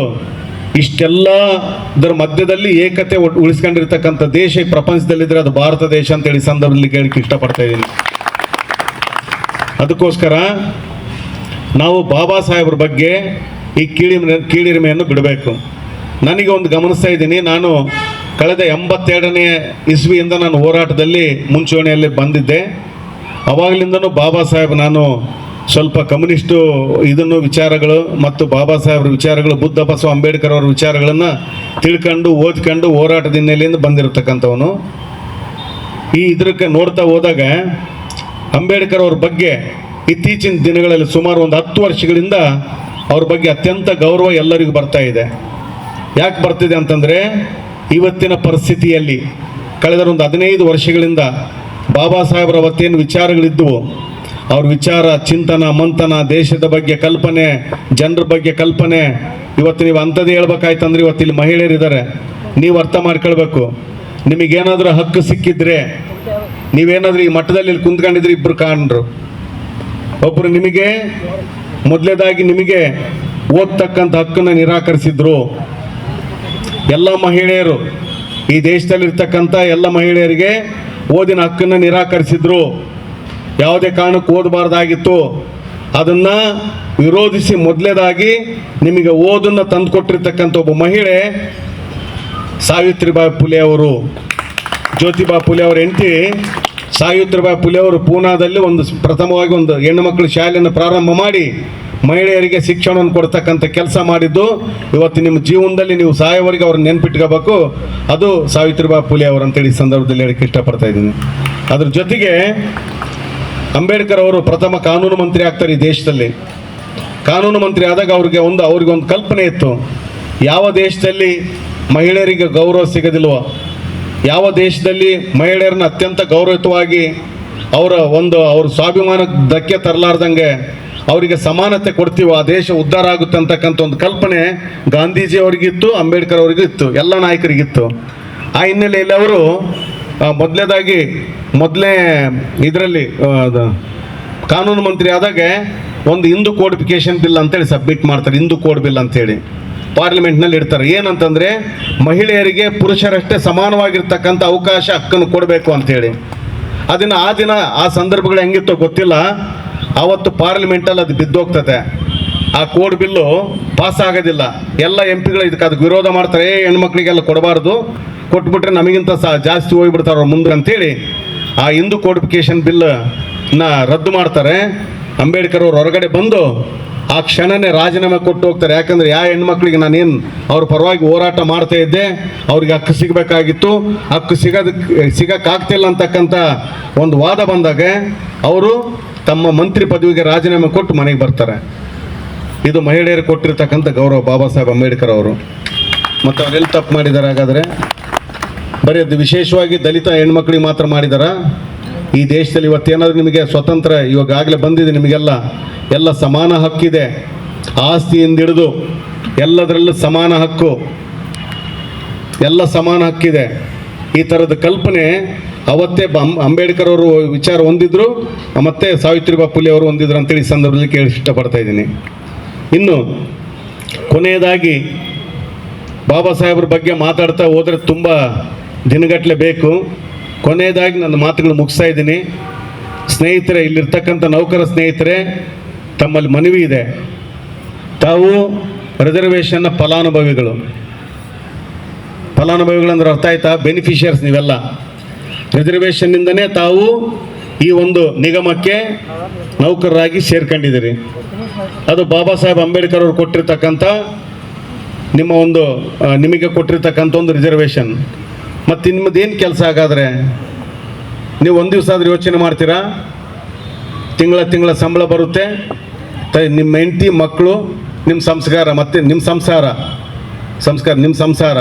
ಇಷ್ಟೆಲ್ಲದರ ಮಧ್ಯದಲ್ಲಿ ಏಕತೆ ಉಳಿಸ್ಕೊಂಡಿರ್ತಕ್ಕಂಥ ದೇಶ ಈ ಪ್ರಪಂಚದಲ್ಲಿದ್ದರೆ ಅದು ಭಾರತ ದೇಶ ಅಂತೇಳಿ ಸಂದರ್ಭದಲ್ಲಿ ಕೇಳಕ್ಕೆ ಇಷ್ಟಪಡ್ತಾ ಇದ್ದೀನಿ. ಅದಕ್ಕೋಸ್ಕರ ನಾವು ಬಾಬಾ ಸಾಹೇಬ್ರ ಬಗ್ಗೆ ಈ ಕೀಳಿರಿಮೆಯನ್ನು ಬಿಡಬೇಕು. ನನಗೆ ಒಂದು ಗಮನಿಸ್ತಾ ಇದ್ದೀನಿ, ನಾನು ಕಳೆದ 82ನೇ ಇಸ್ವಿಯಿಂದ ನಾನು ಹೋರಾಟದಲ್ಲಿ ಮುಂಚೂಣಿಯಲ್ಲಿ ಬಂದಿದ್ದೆ. ಅವಾಗಲಿಂದನೂ ಬಾಬಾ ಸಾಹೇಬ್ ನಾನು ಸ್ವಲ್ಪ ಕಮ್ಯುನಿಸ್ಟು ವಿಚಾರಗಳು ಮತ್ತು ಬಾಬಾ ಸಾಹೇಬ್ರ ವಿಚಾರಗಳು, ಬುದ್ಧ ಬಸವ ಅಂಬೇಡ್ಕರ್ ಅವರ ವಿಚಾರಗಳನ್ನು ತಿಳ್ಕೊಂಡು ಓದ್ಕೊಂಡು ಹೋರಾಟದ ಹಿನ್ನೆಲೆಯಿಂದ ಬಂದಿರತಕ್ಕಂಥವನು. ಇದಕ್ಕೆ ನೋಡ್ತಾ ಹೋದಾಗ ಅಂಬೇಡ್ಕರ್ ಅವ್ರ ಬಗ್ಗೆ ಇತ್ತೀಚಿನ ದಿನಗಳಲ್ಲಿ ಸುಮಾರು ಒಂದು 10 ವರ್ಷಗಳಿಂದ ಅವ್ರ ಬಗ್ಗೆ ಅತ್ಯಂತ ಗೌರವ ಎಲ್ಲರಿಗೂ ಬರ್ತಾ ಇದೆ. ಯಾಕೆ ಬರ್ತಿದೆ ಅಂತಂದರೆ, ಇವತ್ತಿನ ಪರಿಸ್ಥಿತಿಯಲ್ಲಿ ಕಳೆದ ಒಂದು 15 ವರ್ಷಗಳಿಂದ ಬಾಬಾ ಸಾಹೇಬ್ರ ಅವತ್ತೇನು ವಿಚಾರಗಳಿದ್ದವು, ಅವ್ರ ವಿಚಾರ, ಚಿಂತನ, ಮಂಥನ, ದೇಶದ ಬಗ್ಗೆ ಕಲ್ಪನೆ, ಜನರ ಬಗ್ಗೆ ಕಲ್ಪನೆ, ಇವತ್ತು ನೀವು ಅಂಥದ್ದು ಹೇಳ್ಬೇಕಾಯ್ತಂದ್ರೆ ಇವತ್ತು ಇಲ್ಲಿ ಮಹಿಳೆಯರಿದ್ದಾರೆ, ನೀವು ಅರ್ಥ ಮಾಡ್ಕೊಳ್ಬೇಕು. ನಿಮಗೇನಾದರೂ ಹಕ್ಕು ಸಿಕ್ಕಿದ್ರೆ, ನೀವೇನಾದರೂ ಈ ಮಟ್ಟದಲ್ಲಿ ಇಲ್ಲಿ ಕುಂತ್ಕೊಂಡಿದ್ರೆ ಇಬ್ಬರು ಕಾಣ್ರು. ಒಬ್ಬರು ನಿಮಗೆ ಮೊದಲೇದಾಗಿ ನಿಮಗೆ ಓದ್ತಕ್ಕಂಥ ಹಕ್ಕನ್ನು ನಿರಾಕರಿಸಿದ್ರು. ಎಲ್ಲ ಮಹಿಳೆಯರು, ಈ ದೇಶದಲ್ಲಿರ್ತಕ್ಕಂಥ ಎಲ್ಲ ಮಹಿಳೆಯರಿಗೆ ಓದಿನ ಹಕ್ಕನ್ನು ನಿರಾಕರಿಸಿದ್ರು. ಯಾವುದೇ ಕಾರಣಕ್ಕೆ ಓದಬಾರ್ದಾಗಿತ್ತು. ಅದನ್ನು ವಿರೋಧಿಸಿ ಮೊದಲೇದಾಗಿ ನಿಮಗೆ ಓದನ್ನು ತಂದುಕೊಟ್ಟಿರ್ತಕ್ಕಂಥ ಒಬ್ಬ ಮಹಿಳೆ ಸಾವಿತ್ರಿಬಾಯಿ ಫುಲೆ ಅವರು. ಜ್ಯೋತಿಬಾ ಫುಲೆ ಅವರ ಹೆಂಡತಿ ಸಾವಿತ್ರಿಬಾಯಿ ಫುಲೆ ಅವರು ಪೂನಾದಲ್ಲಿ ಪ್ರಥಮವಾಗಿ ಒಂದು ಹೆಣ್ಣು ಮಕ್ಕಳ ಶಾಲೆಯನ್ನು ಪ್ರಾರಂಭ ಮಾಡಿ ಮಹಿಳೆಯರಿಗೆ ಶಿಕ್ಷಣವನ್ನು ಕೊಡ್ತಕ್ಕಂಥ ಕೆಲಸ ಮಾಡಿದ್ದು. ಇವತ್ತು ನಿಮ್ಮ ಜೀವನದಲ್ಲಿ ನೀವು ಸಾಯೋವರೆಗೆ ಅವ್ರನ್ನ ನೆನ್ಪಿಟ್ಕೋಬೇಕು. ಅದು ಸಾವಿತ್ರಿಬಾಯಿ ಫುಲೆ ಅವರು ಅಂತೇಳಿ ಈ ಸಂದರ್ಭದಲ್ಲಿ ಹೇಳಕ್ಕೆ ಇಷ್ಟಪಡ್ತಾ ಇದ್ದೀನಿ. ಅದ್ರ ಜೊತೆಗೆ ಅಂಬೇಡ್ಕರ್ ಅವರು ಪ್ರಥಮ ಕಾನೂನು ಮಂತ್ರಿ ಆಗ್ತಾರೆ ಈ ದೇಶದಲ್ಲಿ. ಕಾನೂನು ಮಂತ್ರಿ ಆದಾಗ ಅವ್ರಿಗೊಂದು ಕಲ್ಪನೆ ಇತ್ತು, ಯಾವ ದೇಶದಲ್ಲಿ ಮಹಿಳೆಯರಿಗೆ ಗೌರವ ಸಿಗೋದಿಲ್ವೋ, ಯಾವ ದೇಶದಲ್ಲಿ ಮಹಿಳೆಯರನ್ನ ಅತ್ಯಂತ ಗೌರವಯುತವಾಗಿ ಅವ್ರ ಸ್ವಾಭಿಮಾನಕ್ಕೆ ಧಕ್ಕೆ ತರಲಾರ್ದಂಗೆ ಅವರಿಗೆ ಸಮಾನತೆ ಕೊಡ್ತೀವೋ ಆ ದೇಶ ಉದ್ಧಾರ ಆಗುತ್ತೆ ಅಂತಕ್ಕಂಥ ಒಂದು ಕಲ್ಪನೆ ಗಾಂಧೀಜಿ ಅವರಿಗಿತ್ತು, ಅಂಬೇಡ್ಕರ್ ಅವರಿಗೂ ಇತ್ತು, ಎಲ್ಲ ನಾಯಕರಿಗಿತ್ತು. ಆ ಹಿನ್ನೆಲೆಯಲ್ಲಿ ಅವರು ಮೊದಲನೇ ಇದರಲ್ಲಿ ಕಾನೂನು ಮಂತ್ರಿ ಆದಾಗ ಒಂದು ಹಿಂದೂ ಕೋಡಿಫಿಕೇಶನ್ ಬಿಲ್ ಅಂತೇಳಿ ಸಬ್ಮಿಟ್ ಮಾಡ್ತಾರೆ, ಹಿಂದೂ ಕೋಡ್ ಬಿಲ್ ಅಂತೇಳಿ ಪಾರ್ಲಿಮೆಂಟ್ನಲ್ಲಿ ಇಡ್ತಾರೆ. ಏನಂತಂದರೆ ಮಹಿಳೆಯರಿಗೆ ಪುರುಷರಷ್ಟೇ ಸಮಾನವಾಗಿರ್ತಕ್ಕಂಥ ಅವಕಾಶ ಹಕ್ಕನ್ನು ಕೊಡಬೇಕು ಅಂಥೇಳಿ. ಅದನ್ನು ಆ ಸಂದರ್ಭಗಳು ಹೆಂಗಿತ್ತೋ ಗೊತ್ತಿಲ್ಲ, ಆವತ್ತು ಪಾರ್ಲಿಮೆಂಟಲ್ಲಿ ಅದು ಬಿದ್ದೋಗ್ತದೆ. ಆ ಕೋಡ್ ಬಿಲ್ಲು ಪಾಸ್ ಆಗೋದಿಲ್ಲ. ಎಲ್ಲ MP ಗಳು ಅದಕ್ಕೆ ವಿರೋಧ ಮಾಡ್ತಾರೆ, ಹೆಣ್ಮಕ್ಳಿಗೆಲ್ಲ ಕೊಡಬಾರ್ದು, ಕೊಟ್ಬಿಟ್ರೆ ನಮಗಿಂತ ಜಾಸ್ತಿ ಹೋಗ್ಬಿಡ್ತಾರೆ ಅವ್ರು ಮುಂದೆ ಅಂತೇಳಿ ಆ ಹಿಂದೂ ಕೋಡಿಫಿಕೇಶನ್ ಬಿಲ್ನ ರದ್ದು ಮಾಡ್ತಾರೆ. ಅಂಬೇಡ್ಕರ್ ಅವ್ರು ಹೊರಗಡೆ ಬಂದು ಆ ಕ್ಷಣನೇ ರಾಜೀನಾಮೆ ಕೊಟ್ಟು ಹೋಗ್ತಾರೆ. ಯಾಕಂದರೆ ಯಾವ ಹೆಣ್ಮಕ್ಳಿಗೆ ನಾನೇನು ಅವ್ರ ಪರವಾಗಿ ಹೋರಾಟ ಮಾಡ್ತಾ ಇದ್ದೆ, ಅವ್ರಿಗೆ ಹಕ್ಕು ಸಿಗಬೇಕಾಗಿತ್ತು, ಹಕ್ಕು ಸಿಗೋಕ್ಕಾಗ್ತಿಲ್ಲ ಅಂತಕ್ಕಂಥ ಒಂದು ವಾದ ಬಂದಾಗ ಅವರು ತಮ್ಮ ಮಂತ್ರಿ ಪದವಿಗೆ ರಾಜೀನಾಮೆ ಕೊಟ್ಟು ಮನೆಗೆ ಬರ್ತಾರೆ. ಇದು ಮಹಿಳೆಯರು ಕೊಟ್ಟಿರ್ತಕ್ಕಂಥ ಗೌರವ ಬಾಬಾ ಸಾಹೇಬ್ ಅಂಬೇಡ್ಕರ್ ಅವರು. ಮತ್ತು ಅವರೆಲ್ಲಿ ತಪ್ಪು ಮಾಡಿದ್ದಾರೆ ಹಾಗಾದರೆ? ಬರೀ ಅದು ವಿಶೇಷವಾಗಿ ದಲಿತ ಹೆಣ್ಮಕ್ಳಿಗೆ ಮಾತ್ರ ಮಾಡಿದಾರ? ಈ ದೇಶದಲ್ಲಿ ಇವತ್ತೇನಾದರೂ ನಿಮಗೆ ಸ್ವತಂತ್ರ ಇವಾಗಲೇ ಬಂದಿದೆ, ನಿಮಗೆಲ್ಲ ಸಮಾನ ಹಕ್ಕಿದೆ. ಆಸ್ತಿಯಿಂದ ಹಿಡಿದು ಎಲ್ಲದರಲ್ಲೂ ಸಮಾನ ಹಕ್ಕು, ಎಲ್ಲ ಸಮಾನ ಹಕ್ಕಿದೆ. ಈ ಥರದ ಕಲ್ಪನೆ ಅವತ್ತೇ ಅಂಬೇಡ್ಕರ್ ಅವರು ವಿಚಾರ ಹೊಂದಿದ್ರು, ಮತ್ತು ಸಾವಿತ್ರಿಬಾಯಿ ಫುಲೆ ಅವರು ಹೊಂದಿದ್ರು ಅಂತೇಳಿ ಸಂದರ್ಭದಲ್ಲಿ ಕೇಳಿ ಇಷ್ಟಪಡ್ತಾ ಇದ್ದೀನಿ. ಇನ್ನು ಕೊನೆಯದಾಗಿ ಬಾಬಾ ಸಾಹೇಬ್ರ ಬಗ್ಗೆ ಮಾತಾಡ್ತಾ ಹೋದರೆ ತುಂಬ ದಿನಗಟ್ಟಲೆ ಬೇಕು. ಕೊನೆಯದಾಗಿ ನನ್ನ ಮಾತುಗಳು ಮುಗಿಸ್ತಾ ಇದ್ದೀನಿ. ಸ್ನೇಹಿತರೆ, ಇಲ್ಲಿರ್ತಕ್ಕಂಥ ನೌಕರ ಸ್ನೇಹಿತರೆ, ತಮ್ಮಲ್ಲಿ ಮನವಿ ಇದೆ. ತಾವು ರಿಸರ್ವೇಷನ್ನ ಫಲಾನುಭವಿಗಳಂದ್ರೆ ಅರ್ಥ ಆಯ್ತಾ? ಬೆನಿಫಿಷಿಯರ್ಸ್ ನೀವೆಲ್ಲ. ರಿಸರ್ವೇಷನ್ನಿಂದನೇ ತಾವು ಈ ಒಂದು ನಿಗಮಕ್ಕೆ ನೌಕರರಾಗಿ ಸೇರ್ಕೊಂಡಿದ್ದೀರಿ. ಅದು ಬಾಬಾ ಸಾಹೇಬ್ ಅಂಬೇಡ್ಕರ್ ಅವರು ಕೊಟ್ಟಿರ್ತಕ್ಕಂಥ ನಿಮಗೆ ಕೊಟ್ಟಿರ್ತಕ್ಕಂಥ ಒಂದು ರಿಸರ್ವೇಷನ್. ಮತ್ತು ನಿಮ್ಮದೇನು ಕೆಲಸ ಹಾಗಾದರೆ? ನೀವು ಒಂದು ದಿವಸ ಆದರೂ ಯೋಚನೆ ಮಾಡ್ತೀರಾ? ತಿಂಗಳ ಸಂಬಳ ಬರುತ್ತೆ, ನಿಮ್ಮ ಹೆಂಡತಿ ಮಕ್ಕಳು, ನಿಮ್ಮ ಸಂಸ್ಕಾರ, ಮತ್ತು ನಿಮ್ಮ ಸಂಸಾರ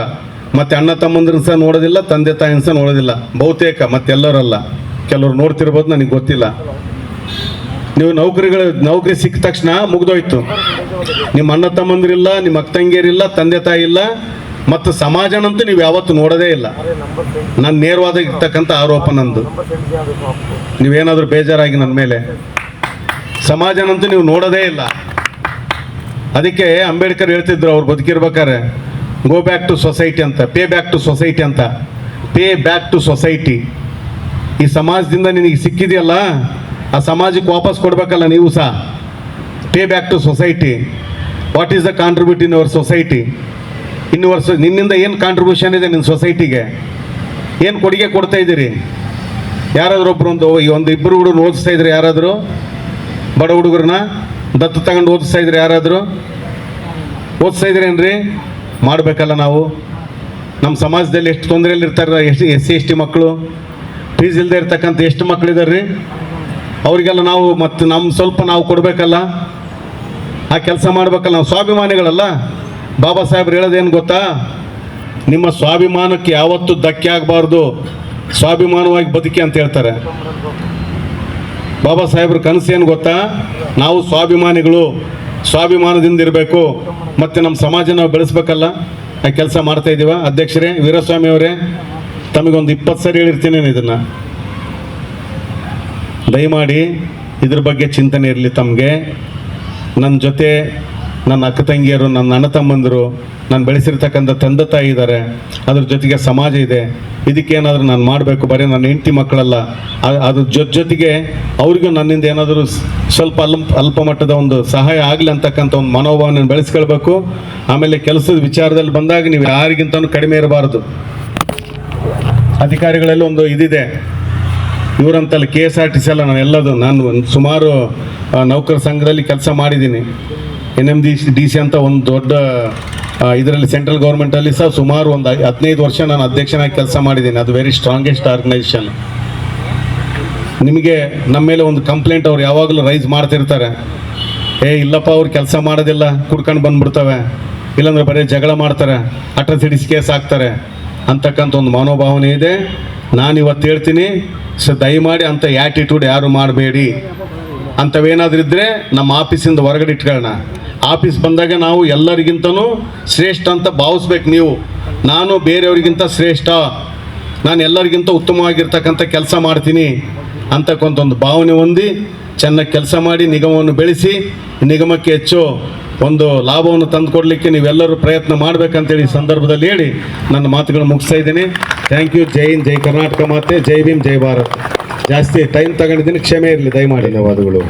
ಮತ್ತು ಅಣ್ಣ ತಮ್ಮಂದ್ರನ್ನ ಸಹ ನೋಡೋದಿಲ್ಲ, ತಂದೆ ತಾಯಿನ ಸಹ ನೋಡೋದಿಲ್ಲ ಬಹುತೇಕ, ಮತ್ತೆಲ್ಲರಲ್ಲ, ಕೆಲವರು ನೋಡ್ತಿರ್ಬೋದು, ನನಗೆ ಗೊತ್ತಿಲ್ಲ. ನೀವು ನೌಕರಿ ಸಿಕ್ಕ ತಕ್ಷಣ ಮುಗ್ದೋಯ್ತು. ನಿಮ್ಮ ಅಣ್ಣ ತಮ್ಮಂದಿರಿಲ್ಲ, ನಿಮ್ಮ ಅಕ್ಕ ತಂಗಿಯರಿಲ್ಲ, ತಂದೆ ತಾಯಿ ಇಲ್ಲ, ಮತ್ತು ಸಮಾಜನಂತೂ ನೀವು ಯಾವತ್ತೂ ನೋಡೋದೇ ಇಲ್ಲ. ನಾನು ನೇರವಾದ ಇರ್ತಕ್ಕಂಥ ಆರೋಪ ನಂದು. ನೀವೇನಾದರೂ ಬೇಜಾರಾಗಿ ನನ್ನ ಮೇಲೆ, ಸಮಾಜನಂತೂ ನೀವು ನೋಡೋದೇ ಇಲ್ಲ. ಅದಕ್ಕೆ ಅಂಬೇಡ್ಕರ್ ಹೇಳ್ತಿದ್ರು ಅವ್ರು ಬದುಕಿರ್ಬೇಕಾರೆ, ಗೋ ಬ್ಯಾಕ್ ಟು ಸೊಸೈಟಿ ಅಂತ, ಪೇ ಬ್ಯಾಕ್ ಟು ಸೊಸೈಟಿ. ಈ ಸಮಾಜದಿಂದ ನಿನಗೆ ಸಿಕ್ಕಿದೆಯಲ್ಲ, ಆ ಸಮಾಜಕ್ಕೆ ವಾಪಸ್ ಕೊಡಬೇಕಲ್ಲ ನೀವು ಸಹ. Pay back to society. What is the contribute in your society? ನಿನ್ನಿಂದ ಏನು ಕಾಂಟ್ರಿಬ್ಯೂಷನ್ ಇದೆ ನಿನ್ನ ಸೊಸೈಟಿಗೆ? ಏನು ಕೊಡುಗೆ ಕೊಡ್ತಾ ಇದ್ದೀರಿ? ಯಾರಾದರೂ ಒಂದು ಇಬ್ಬರು ಹುಡುಗರು ಓದಿಸ್ತಾ ಇದ್ರಿ? ಯಾರಾದರೂ ಬಡ ಹುಡುಗರನ್ನ ದತ್ತು ತಗೊಂಡು ಓದಿಸ್ತಾ ಇದ್ರಿ? ಯಾರಾದರೂ ಓದಿಸ್ತಾ ಇದ್ರೇನ್ರಿ? ಮಾಡಬೇಕಲ್ಲ ನಾವು. ನಮ್ಮ ಸಮಾಜದಲ್ಲಿ ಎಷ್ಟು ತೊಂದರೆಯಲ್ಲಿ ಇರ್ತಾರೆ, SC ST ಮಕ್ಕಳು, ಫೀಸ್ ಇಲ್ಲದೆ ಇರ್ತಕ್ಕಂಥ ಎಷ್ಟು ಮಕ್ಕಳಿದ್ದಾರೆ ರೀ? ಅವರಿಗೆಲ್ಲ ನಾವು ಮತ್ತು ಸ್ವಲ್ಪ ನಾವು ಕೊಡಬೇಕಲ್ಲ, ಆ ಕೆಲಸ ಮಾಡಬೇಕಲ್ಲ. ನಾವು ಸ್ವಾಭಿಮಾನಿಗಳಲ್ಲ. ಬಾಬಾ ಸಾಹೇಬ್ರು ಹೇಳೋದೇನು ಗೊತ್ತಾ? ನಿಮ್ಮ ಸ್ವಾಭಿಮಾನಕ್ಕೆ ಯಾವತ್ತೂ ಧಕ್ಕೆ ಆಗಬಾರ್ದು, ಸ್ವಾಭಿಮಾನವಾಗಿ ಬದುಕಿ ಅಂತ ಹೇಳ್ತಾರೆ. ಬಾಬಾ ಸಾಹೇಬ್ರ ಕನಸು ಏನು ಗೊತ್ತಾ? ನಾವು ಸ್ವಾಭಿಮಾನದಿಂದ ಇರಬೇಕು, ಮತ್ತು ನಮ್ಮ ಸಮಾಜ ನಾವು ಬೆಳೆಸ್ಬೇಕಲ್ಲ. ಆ ಕೆಲಸ ಮಾಡ್ತಾ ಇದ್ದೀವ. ಅಧ್ಯಕ್ಷರೇ, ವೀರಸ್ವಾಮಿ ಅವರೇ, ತಮಗೊಂದು 20 ಸರಿ ಹೇಳಿರ್ತೀನಿ ಇದನ್ನು. ದಯಮಾಡಿ ಇದ್ರ ಬಗ್ಗೆ ಚಿಂತನೆ ಇರಲಿ ತಮಗೆ. ನನ್ನ ಜೊತೆ ನನ್ನ ಅಕ್ಕ ತಂಗಿಯರು, ನನ್ನ ಅಣ್ಣ ತಮ್ಮಂದರು, ನಾನು ಬೆಳೆಸಿರ್ತಕ್ಕಂಥ ತಂದೆ ತಾಯಿ ಇದ್ದಾರೆ, ಅದ್ರ ಜೊತೆಗೆ ಸಮಾಜ ಇದೆ. ಇದಕ್ಕೇನಾದರೂ ನಾನು ಮಾಡಬೇಕು. ಬರೀ ನನ್ನ ಹೆಂಡತಿ ಮಕ್ಕಳಲ್ಲ, ಅದ್ರ ಜೊತೆಗೆ ಅವ್ರಿಗೂ ನನ್ನಿಂದ ಏನಾದರೂ ಸ್ವಲ್ಪ ಅಲ್ಪ ಮಟ್ಟದ ಒಂದು ಸಹಾಯ ಆಗಲಿ ಅಂತಕ್ಕಂಥ ಒಂದು ಮನೋಭಾವನೆ ಬೆಳೆಸ್ಕೊಳ್ಬೇಕು. ಆಮೇಲೆ ಕೆಲಸದ ವಿಚಾರದಲ್ಲಿ ಬಂದಾಗ ನೀವು ಯಾರಿಗಿಂತನೂ ಕಡಿಮೆ ಇರಬಾರ್ದು. ಅಧಿಕಾರಿಗಳಲ್ಲಿ ಒಂದು ಇದಿದೆ, ಇವರಂತಲ್ಲ KSRTC ಅಲ್ಲ, ನಾನು ಒಂದು ಸುಮಾರು ನೌಕರ ಸಂಘದಲ್ಲಿ ಕೆಲಸ ಮಾಡಿದ್ದೀನಿ. NMDC ಅಂತ ಒಂದು ದೊಡ್ಡ ಇದರಲ್ಲಿ ಸೆಂಟ್ರಲ್ ಗೌರ್ಮೆಂಟಲ್ಲಿ ಸಹ ಸುಮಾರು ಒಂದು 15 ವರ್ಷ ನಾನು ಅಧ್ಯಕ್ಷನಾಗಿ ಕೆಲಸ ಮಾಡಿದ್ದೀನಿ. ಅದು ವೆರಿ ಸ್ಟ್ರಾಂಗೆಸ್ಟ್ ಆರ್ಗನೈಸೇಷನ್. ನಿಮಗೆ ನಮ್ಮ ಮೇಲೆ ಒಂದು ಕಂಪ್ಲೇಂಟ್ ಅವ್ರು ಯಾವಾಗಲೂ ರೈಸ್ ಮಾಡ್ತಿರ್ತಾರೆ. ಇಲ್ಲಪ್ಪ ಅವ್ರು ಕೆಲಸ ಮಾಡೋದಿಲ್ಲ, ಕುಡ್ಕೊಂಡು ಬಂದ್ಬಿಡ್ತವೆ, ಇಲ್ಲಾಂದ್ರೆ ಬರೀ ಜಗಳ ಮಾಡ್ತಾರೆ, ಅಟ್ರಾಸಿಟೀಸ್ ಕೇಸ್ ಹಾಕ್ತಾರೆ ಅಂತಕ್ಕಂಥ ಒಂದು ಮನೋಭಾವನೆ ಇದೆ. ನಾನು ಇವತ್ತು ಹೇಳ್ತೀನಿ, ದಯಮಾಡಿ ಅಂಥ ಆ್ಯಟಿಟ್ಯೂಡ್ ಯಾರು ಮಾಡಬೇಡಿ. ಅಂಥವೇನಾದ್ರೂ ಇದ್ದರೆ ನಮ್ಮ ಆಫೀಸಿಂದ ಹೊರಗಡೆ ಇಟ್ಕೊಳ್ಳೋಣ. ಆಫೀಸ್ ಬಂದಾಗ ನಾವು ಎಲ್ಲರಿಗಿಂತನೂ ಶ್ರೇಷ್ಠ ಅಂತ ಭಾವಿಸ್ಬೇಕು. ನಾನು ಬೇರೆಯವ್ರಿಗಿಂತ ಶ್ರೇಷ್ಠ, ನಾನು ಎಲ್ಲರಿಗಿಂತ ಉತ್ತಮವಾಗಿರ್ತಕ್ಕಂಥ ಕೆಲಸ ಮಾಡ್ತೀನಿ ಅಂತಕ್ಕಂಥ ಒಂದು ಭಾವನೆ ಹೊಂದಿ ಚೆನ್ನಾಗಿ ಕೆಲಸ ಮಾಡಿ ನಿಗಮವನ್ನು ಬೆಳೆಸಿ ನಿಗಮಕ್ಕೆ ಹೆಚ್ಚು ಒಂದು ಲಾಭವನ್ನು ತಂದುಕೊಡ್ಲಿಕ್ಕೆ ನೀವೆಲ್ಲರೂ ಪ್ರಯತ್ನ ಮಾಡಬೇಕಂತೇಳಿ ಈ ಸಂದರ್ಭದಲ್ಲಿ ಹೇಳಿ ನನ್ನ ಮಾತುಗಳು ಮುಗಿಸ್ತಾ ಇದ್ದೀನಿ. Thank you. ಜೈ ಹಿಂದ್, ಜೈ ಕರ್ನಾಟಕ ಮಾತೆ, ಜೈ ಭೀಮ್, ಜೈ ಭಾರತ್. ಜಾಸ್ತಿ ಟೈಮ್ ತಗೊಂಡಿದ್ದೀನಿ, ಕ್ಷಮೆ ಇರಲಿ ದಯಮಾಡಿ. ಧನ್ಯವಾದಗಳು.